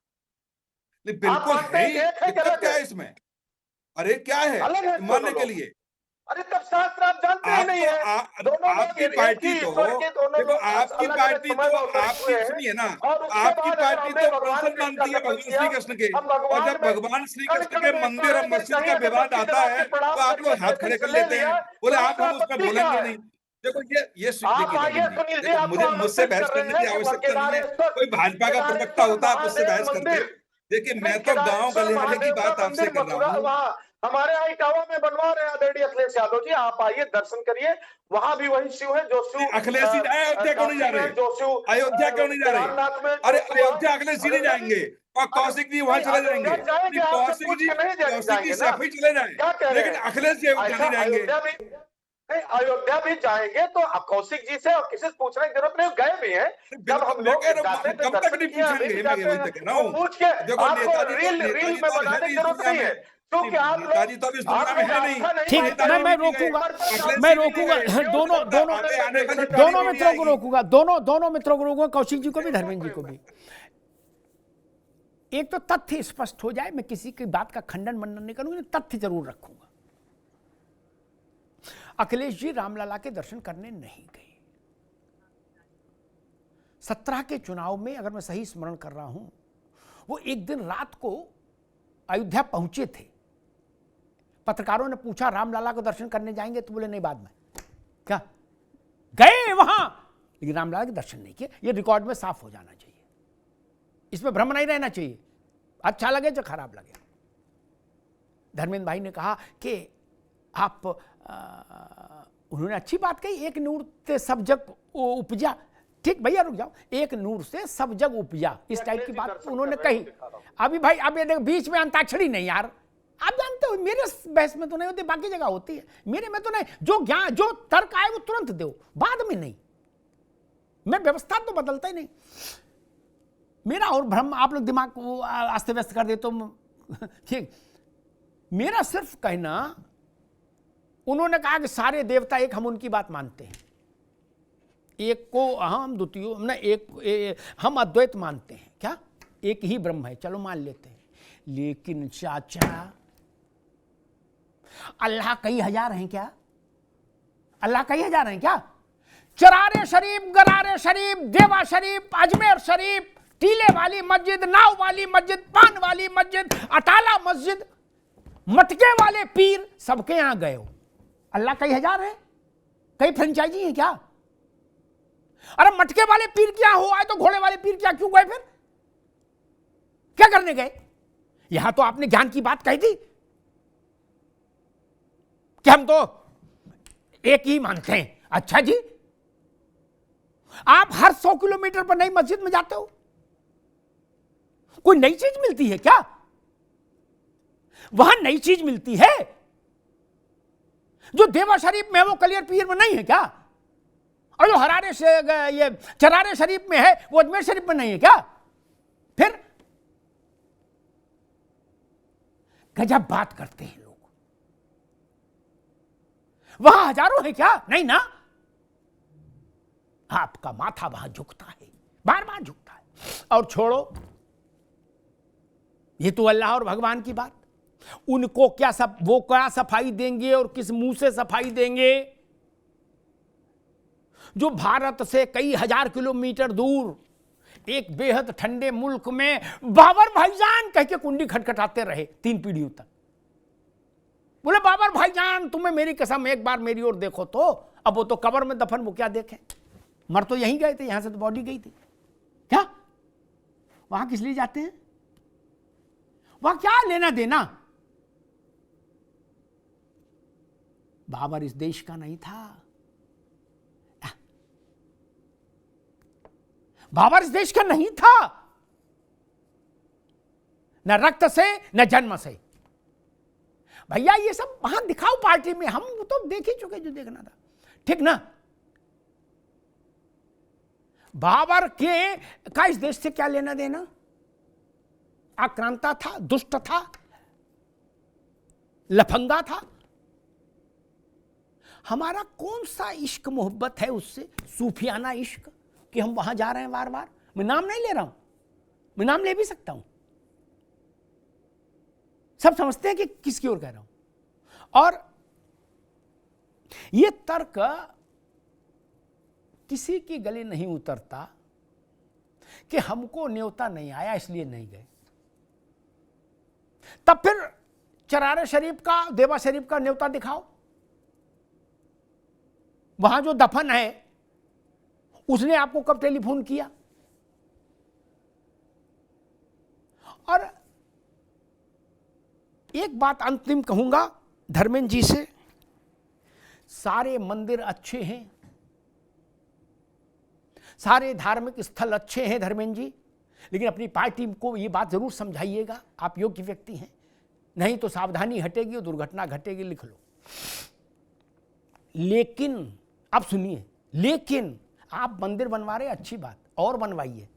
बिल्कुल मानते है हैं ही, कि एक है कि दिक्कत अलग क्या है? है इसमें? अरे क्या है अलग है मानने दोनों के लोग। लिए? अरे तब शास्त्र आप जानते ही आप नहीं तो है। दोनों लोग आपकी एक पार्टी ही तो ईश्वर के, दोनों देखो, लोग आपकी अलग अलग पार्टी समय तो में अवतरित हुए आपकी हैं। सुनिए ना, और उसके आपकी बाद अगर पार्टी हमने तो भगवान प्रिंसिपल कृष्ण का मानती है कथन भगवान किया, श्री कृष्ण के, हम और भगवान जब में भगवान श्री कण कृष्ण कण के में मंदिर ईश्वर और है कि मस्जिद का कहिए कि विवाद भक्ति आता जब आपके है प्रणाम तो आप करके लोग हाथ खड़े कर ले लेते लिया, हैं, तो बोले आप उसमें हम उस पर आपत्ति क्या बोलेंगे है? नहीं। देखो ये आप देखिए आइए धर्मेंद्र जी, सुनील जी, देखो आपको मुझे मुझसे आमंत्रित बहस कर करने रहे की हैं कि आवश्यकता नहीं है, कोई भाजपा का प्रवक्ता केदारेश्वर होता आप उससे बहस महादेव करते। मंदिर, देखिए नहीं, मैं तो गांव केदारेश्वर गलियारे की महादेव का बात आपसे मंदिर कर रहा मथुरा, हूँ। वहाँ हमारे यहाँ इटावा में बनवा रहे हैं आदरणीय अखिलेश यादव जी, आप आइए दर्शन करिए, वहां भी वही शिव है जो शिव अखिलेश जी अयोध्या क्यों नहीं जा काशी में, रहे? जो शिव अयोध्या क्यों नहीं जा रहे? केदारनाथ में, अरे जो शिव अयोध्या अखिलेश जी नहीं अयोध्या भी, जाएंगे और कौशिक जी वहां नहीं चले अयोध्या जाएंगे, जाएंगे, आपसे कौशिक पूछ जी के नहीं कौशिक जी जाएंगे ना, सैफई चले जाएं, क्या कह रहे लेकिन हैं? अखिलेश जी अयोध्या ऐसा नहीं जाएंगे। अयोध्या भी नहीं, अयोध्या भी जाएंगे तो अब कौशिक जी से और किसी से पूछने की जरूरत नहीं, गए भी हैं। जब हम बिल्कुल मैं लोग कह रहा जाते हूँ थे कब तक दर्शन नहीं किए, अभी भी पूछेंगे, मैं जाते वही हैं, तो कह रहा वो हूँ। पूछ के देखो आपको रील नेताजी रील तो में अब है बनाने की नहीं इस जरूरत दुनिया नहीं में, है, क्योंकि आप नेताजी तो अब इस दुनिया में है नहीं, आस्था नहीं ठीक है, मानते नेताजी मैं भी नहीं गए, रोकूंगा, अखिलेश मैं जी भी नहीं रोकूंगा गए, दोनों दोनों आगे आने वाली पीढ़ी दोनों भी नहीं मित्रों को आएगी। रोकूंगा, दोनों मित्रों को रोकूंगा, कौशिक जी को भी, धर्मेंद्र जी को भी। एक तो तथ्य स्पष्ट हो जाए, मैं किसी की बात का खंडन मंडन नहीं करूंगा, तथ्य जरूर रखूंगा। अखिलेश जी रामलला के दर्शन करने नहीं गए। 17 के चुनाव में, अगर मैं सही स्मरण कर रहा हूं, वो एक दिन रात को अयोध्या पहुंचे थे। पत्रकारों ने पूछा रामलला को दर्शन करने जाएंगे, तो बोले नहीं बाद में। क्या गए वहां, लेकिन रामलला के दर्शन नहीं किए। ये रिकॉर्ड में साफ हो जाना चाहिए, इसमें भ्रम नहीं रहना चाहिए, अच्छा लगे चाहे खराब लगे। धर्मेंद्र भाई ने कहा कि आप उन्होंने अच्छी बात कही, एक नूर से सब जग उपजा। ठीक भैया रुक जाओ, एक नूर से सब जग उपजा, इस टाइप की बात उन्होंने कही। अभी भाई अब ये देखो, बीच में अंताक्षरी नहीं यार, आप जानते हो मेरे बहस में तो नहीं होती, बाकी जगह होती है, मेरे में तो नहीं। जो ज्ञान, जो तर्क आए वो तुरंत दो, बाद में नहीं। मैं व्यवस्था तो बदलता ही नहीं। मेरा और भ्रम आप लोग दिमाग को अस्त व्यस्त कर दे तो ठीक। मेरा सिर्फ कहना, उन्होंने कहा कि सारे देवता एक, हम उनकी बात मानते हैं, एक को अहम द्वितीय न एक, हम अद्वैत मानते हैं। क्या एक ही ब्रह्म है, चलो मान लेते हैं, लेकिन चाचा अल्लाह कई हजार हैं क्या? अल्लाह कई हजार हैं क्या? चरारे शरीफ, गरारे शरीफ, देवा शरीफ, अजमेर शरीफ, टीले वाली मस्जिद, नाव वाली मस्जिद, पान वाली मस्जिद, अटाला मस्जिद, मटके वाले पीर, सबके यहां गए हो। अल्लाह कई हजार है? कई फ्रेंचाइजी है क्या? अरे मटके वाले पीर क्या हो आए तो घोड़े वाले पीर क्या क्यों गए? फिर क्या करने गए? यहां तो आपने ज्ञान की बात कही थी कि हम तो एक ही मानते हैं। अच्छा जी, आप हर 100 किलोमीटर पर नई मस्जिद में जाते हो, कोई नई चीज मिलती है क्या? वहां नई चीज मिलती है जो देवा शरीफ में है, वो कलियर पीर में नहीं है क्या? और जो हरारे से ये चरारे शरीफ में है, वो अजमेर शरीफ में नहीं है क्या? फिर गजब बात करते हैं लोग। वहां हजारों है क्या? नहीं ना। आपका माथा वहां झुकता है, बार बार झुकता है। और छोड़ो, ये तो अल्लाह और भगवान की बात, उनको क्या सब, वो क्या सफाई देंगे और किस मुंह से सफाई देंगे? जो भारत से कई हजार किलोमीटर दूर एक बेहद ठंडे मुल्क में बाबर भाईजान कह के कुंडी खटखटाते रहे 3 पीढ़ियों तक। बोले बाबर भाईजान तुम्हें मेरी कसम एक बार मेरी ओर देखो तो। अब वो तो कब्र में दफन, वो क्या देखें, मर तो यहीं गए थे, यहां से तो बॉडी गई थी। क्या वहां किस लिए जाते हैं? वहां क्या लेना देना? बाबर इस देश का नहीं था, बाबर इस देश का नहीं था, न रक्त से न जन्म से। भैया ये सब वहां दिखाओ पार्टी में, हम तो देख ही चुके जो देखना था, ठीक ना? बाबर के का इस देश से क्या लेना देना? आक्रांता था, दुष्ट था, लफंगा था। हमारा कौन सा इश्क मोहब्बत है उससे, सूफियाना इश्क, कि हम वहां जा रहे हैं बार बार। मैं नाम नहीं ले रहा हूं, मैं नाम ले भी सकता हूं, सब समझते हैं कि किसकी ओर कह रहा हूं। और यह तर्क किसी के गले नहीं उतरता कि हमको न्योता नहीं आया इसलिए नहीं गए। तब फिर चरारे शरीफ का, देवा शरीफ का न्योता दिखाओ। वहां जो दफन है उसने आपको कब टेलीफोन किया? और एक बात अंतिम कहूंगा धर्मेंद्र जी से, सारे मंदिर अच्छे हैं, सारे धार्मिक स्थल अच्छे हैं धर्मेंद्र जी, लेकिन अपनी पार्टी को ये बात जरूर समझाइएगा, आप योग्य व्यक्ति हैं, नहीं तो सावधानी हटेगी और दुर्घटना घटेगी, लिख लो। लेकिन अब सुनिए, लेकिन आप मंदिर बनवा रहे, अच्छी बात, और बनवाइए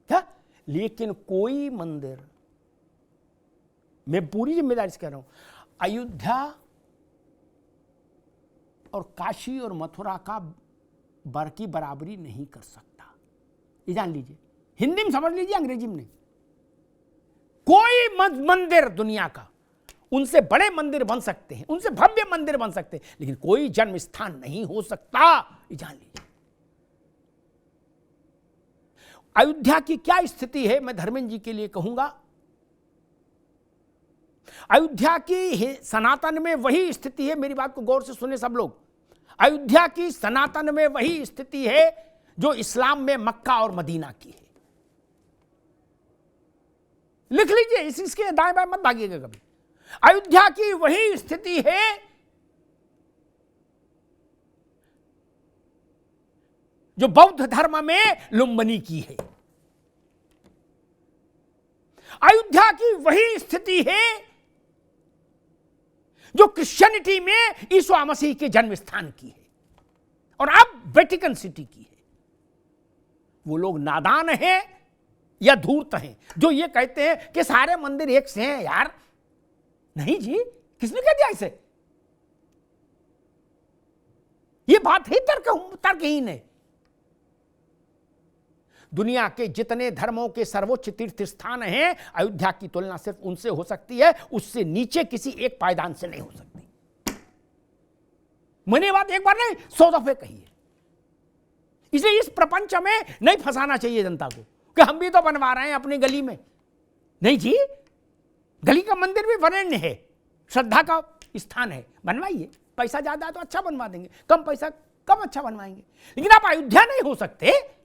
क्या, लेकिन कोई मंदिर, मैं पूरी जिम्मेदारी से कह रहा हूं, अयोध्या और काशी और मथुरा का बर की बराबरी नहीं कर सकता, ये जान लीजिए। हिंदी में समझ लीजिए, अंग्रेजी में नहीं। कोई मंदिर दुनिया का, उनसे बड़े मंदिर बन सकते हैं, उनसे भव्य मंदिर बन सकते हैं, लेकिन कोई जन्म स्थान नहीं हो सकता, ये जान लीजिए। अयोध्या की क्या स्थिति है, मैं धर्मेंद्र जी के लिए कहूंगा, अयोध्या की सनातन में वही स्थिति है, मेरी बात को गौर से सुने सब लोग, अयोध्या की सनातन में वही स्थिति है जो इस्लाम में मक्का और मदीना की है। लिख लीजिए, इसके दाएं बाएं मत भागिएगा कभी। अयोध्या की वही स्थिति है जो बौद्ध धर्म में लुम्बिनी की है। अयोध्या की वही स्थिति है जो क्रिश्चियनिटी में ईसा मसीह के जन्म स्थान की है, और अब वेटिकन सिटी की है। वो लोग नादान हैं या धूर्त हैं जो ये कहते हैं कि सारे मंदिर एक से हैं। यार नहीं जी, किसने कह दिया इसे? ये बात ही तर्कहीन है। दुनिया के जितने धर्मों के सर्वोच्च तीर्थ स्थान हैं, अयोध्या की तुलना सिर्फ उनसे हो सकती है, उससे नीचे किसी एक पायदान से नहीं हो सकती। मैंने बात एक बार नहीं 100 दफे कही है। इसलिए इस प्रपंच में नहीं फंसाना चाहिए जनता को कि हम भी तो बनवा रहे हैं अपनी गली में। नहीं जी, गली का मंदिर भी वरेण्य है, श्रद्धा का स्थान है, बनवाइए। पैसा ज्यादा है तो अच्छा बनवा देंगे, कम पैसा कम अच्छा बनवाएंगे, लेकिन आप अयोध्या नहीं हो सकते।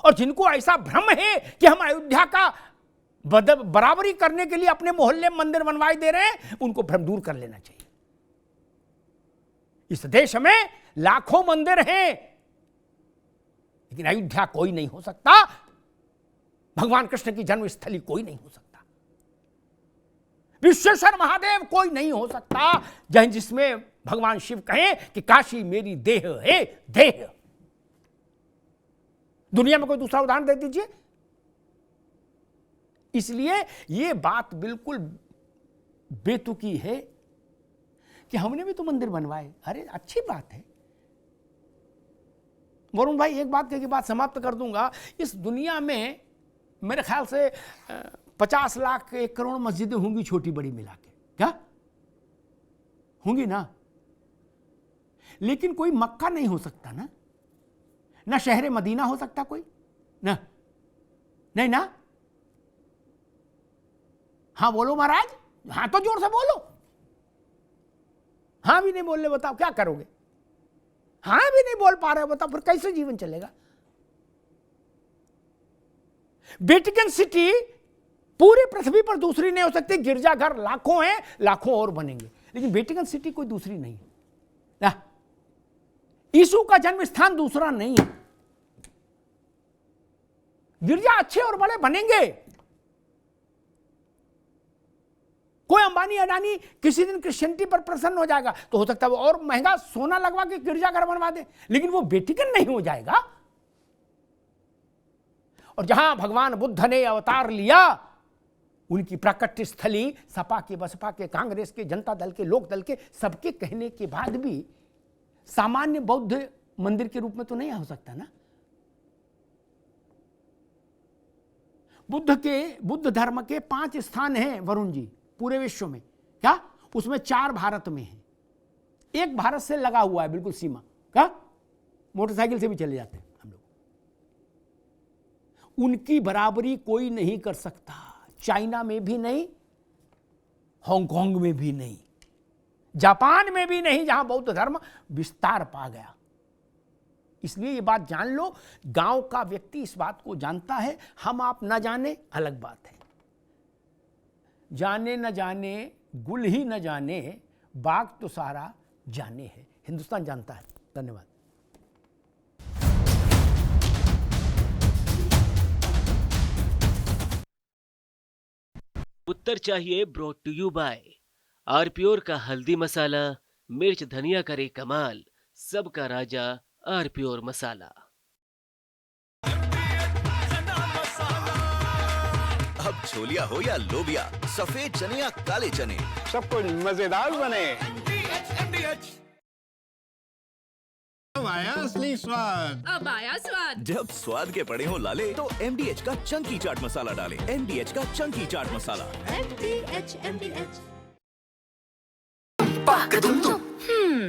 और जिनको ऐसा भ्रम है कि हम अयोध्या का बराबरी करने के लिए अपने मोहल्ले में मंदिर बनवाए दे रहे हैं, उनको भ्रम दूर कर लेना चाहिए। इस देश में लाखों मंदिर हैं, लेकिन अयोध्या कोई नहीं हो सकता, भगवान कृष्ण की जन्मस्थली कोई नहीं हो सकता, विश्वेश्वर महादेव कोई नहीं हो सकता, जिसमें भगवान शिव कहें कि काशी मेरी देह है, देह। दुनिया में कोई दूसरा उदाहरण दे दीजिए। इसलिए यह बात बिल्कुल बेतुकी है कि हमने भी तो मंदिर बनवाए। अरे अच्छी बात है। वरुण भाई, एक बात कह के बात समाप्त कर दूंगा। इस दुनिया में मेरे ख्याल से 50 लाख 1 करोड़ मस्जिदें होंगी, छोटी बड़ी मिला के, क्या होंगी ना? लेकिन कोई मक्का नहीं हो सकता ना शहर मदीना हो सकता कोई ना, नहीं ना? हाँ बोलो महाराज, हाँ तो जोर से बोलो। हाँ भी नहीं बोल रहे, बताओ क्या करोगे? हाँ भी नहीं बोल पा रहे हो, बताओ फिर कैसे जीवन चलेगा? वेटिकन सिटी पूरी पृथ्वी पर दूसरी नहीं हो सकती। गिरजाघर लाखों हैं, लाखों और बनेंगे, लेकिन वेटिकन सिटी कोई दूसरी नहीं है ना। यीशु का जन्म स्थान दूसरा नहीं है। गिरजा अच्छे और बड़े बनेंगे। कोई अंबानी अडानी किसी दिन क्रिश्चियनिटी पर प्रसन्न हो जाएगा तो हो सकता है वो और महंगा सोना लगवा के गिरजाघर बनवा दे, लेकिन वो वेटिकन नहीं हो जाएगा। और जहां भगवान बुद्ध ने अवतार लिया उनकी प्राकट्य स्थली सपा के, बसपा के, कांग्रेस के, जनता दल के, लोक दल के, सबके कहने के बाद भी सामान्य बौद्ध मंदिर के रूप में तो नहीं हो सकता ना। बुद्ध धर्म के 5 स्थान हैं वरुण जी पूरे विश्व में, क्या उसमें 4 भारत में हैं, 1 भारत से लगा हुआ है बिल्कुल सीमा, क्या मोटरसाइकिल से भी चले जाते हैं हम लोग। उनकी बराबरी कोई नहीं कर सकता, चाइना में भी नहीं, हांगकांग में भी नहीं, जापान में भी नहीं, जहां बौद्ध धर्म विस्तार पा गया। इसलिए ये बात जान लो, गांव का व्यक्ति इस बात को जानता है, हम आप न जाने अलग बात है। जाने न जाने गुल ही न जाने, बाग तो सारा जाने है। हिंदुस्तान जानता है। धन्यवाद। उत्तर चाहिए ब्रॉट टू यू बाय आरप्योर का हल्दी मसाला, मिर्च धनिया करे कमाल, सबका राजा आरप्योर मसाला। अब छोलिया हो या लोबिया, सफेद चने या काले चने, सब कुछ मजेदार बने। अब आया असली स्वाद। अब आया स्वाद। जब स्वाद के पड़े हो लाले तो MDH का चंकी चाट मसाला डालें। MDH का चंकी चाट मसाला। MDH।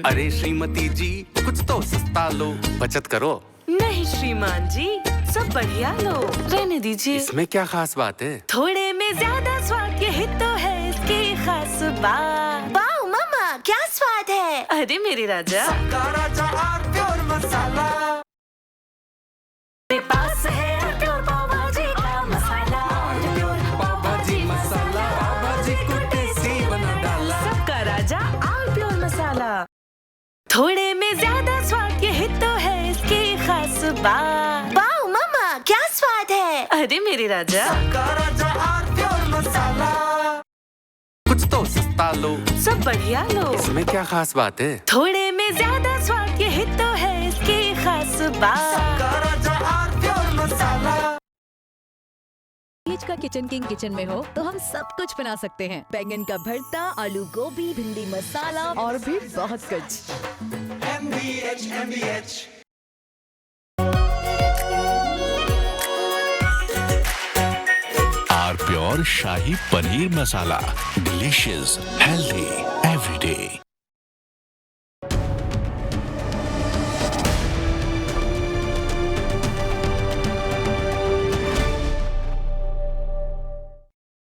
अरे श्रीमती जी, कुछ तो सस्ता लो, बचत करो। नहीं श्रीमान जी, सब बढ़िया लो, रहने दीजिए। इसमें क्या खास बात है? थोड़े में ज्यादा स्वाद, यही तो है इसकी खास बात। वाओ मामा, क्या स्वाद है। अरे मेरे राजा, राजा आरप्योर मसाला। मेरे पास है आरप्योर पाव भाजी का मसाला। आरप्योर पाव भाजी मसाला, पाव भाजी को टेस्टी बना डाला। सबका राजा आरप्योर मसाला। थोड़े में ज्यादा स्वाद, यही तो है इसकी खास बात। वाओ मामा, क्या स्वाद है। अरे मेरे राजा, राजा आरप्योर मसाला। कुछ तो सस्ता लो, सब बढ़िया लो, इसमें क्या खास बात है? थोड़े में ज्यादा स्वाद, यही तो है इसकी खास बात। राजा आरप्योर मसाला। का किचन किंग किचन में हो तो हम सब कुछ बना सकते हैं। बैंगन का भरता, आलू गोभी, भिंडी मसाला और भी बहुत कुछ। MDH। आरप्योर शाही paneer masala, delicious, healthy everyday.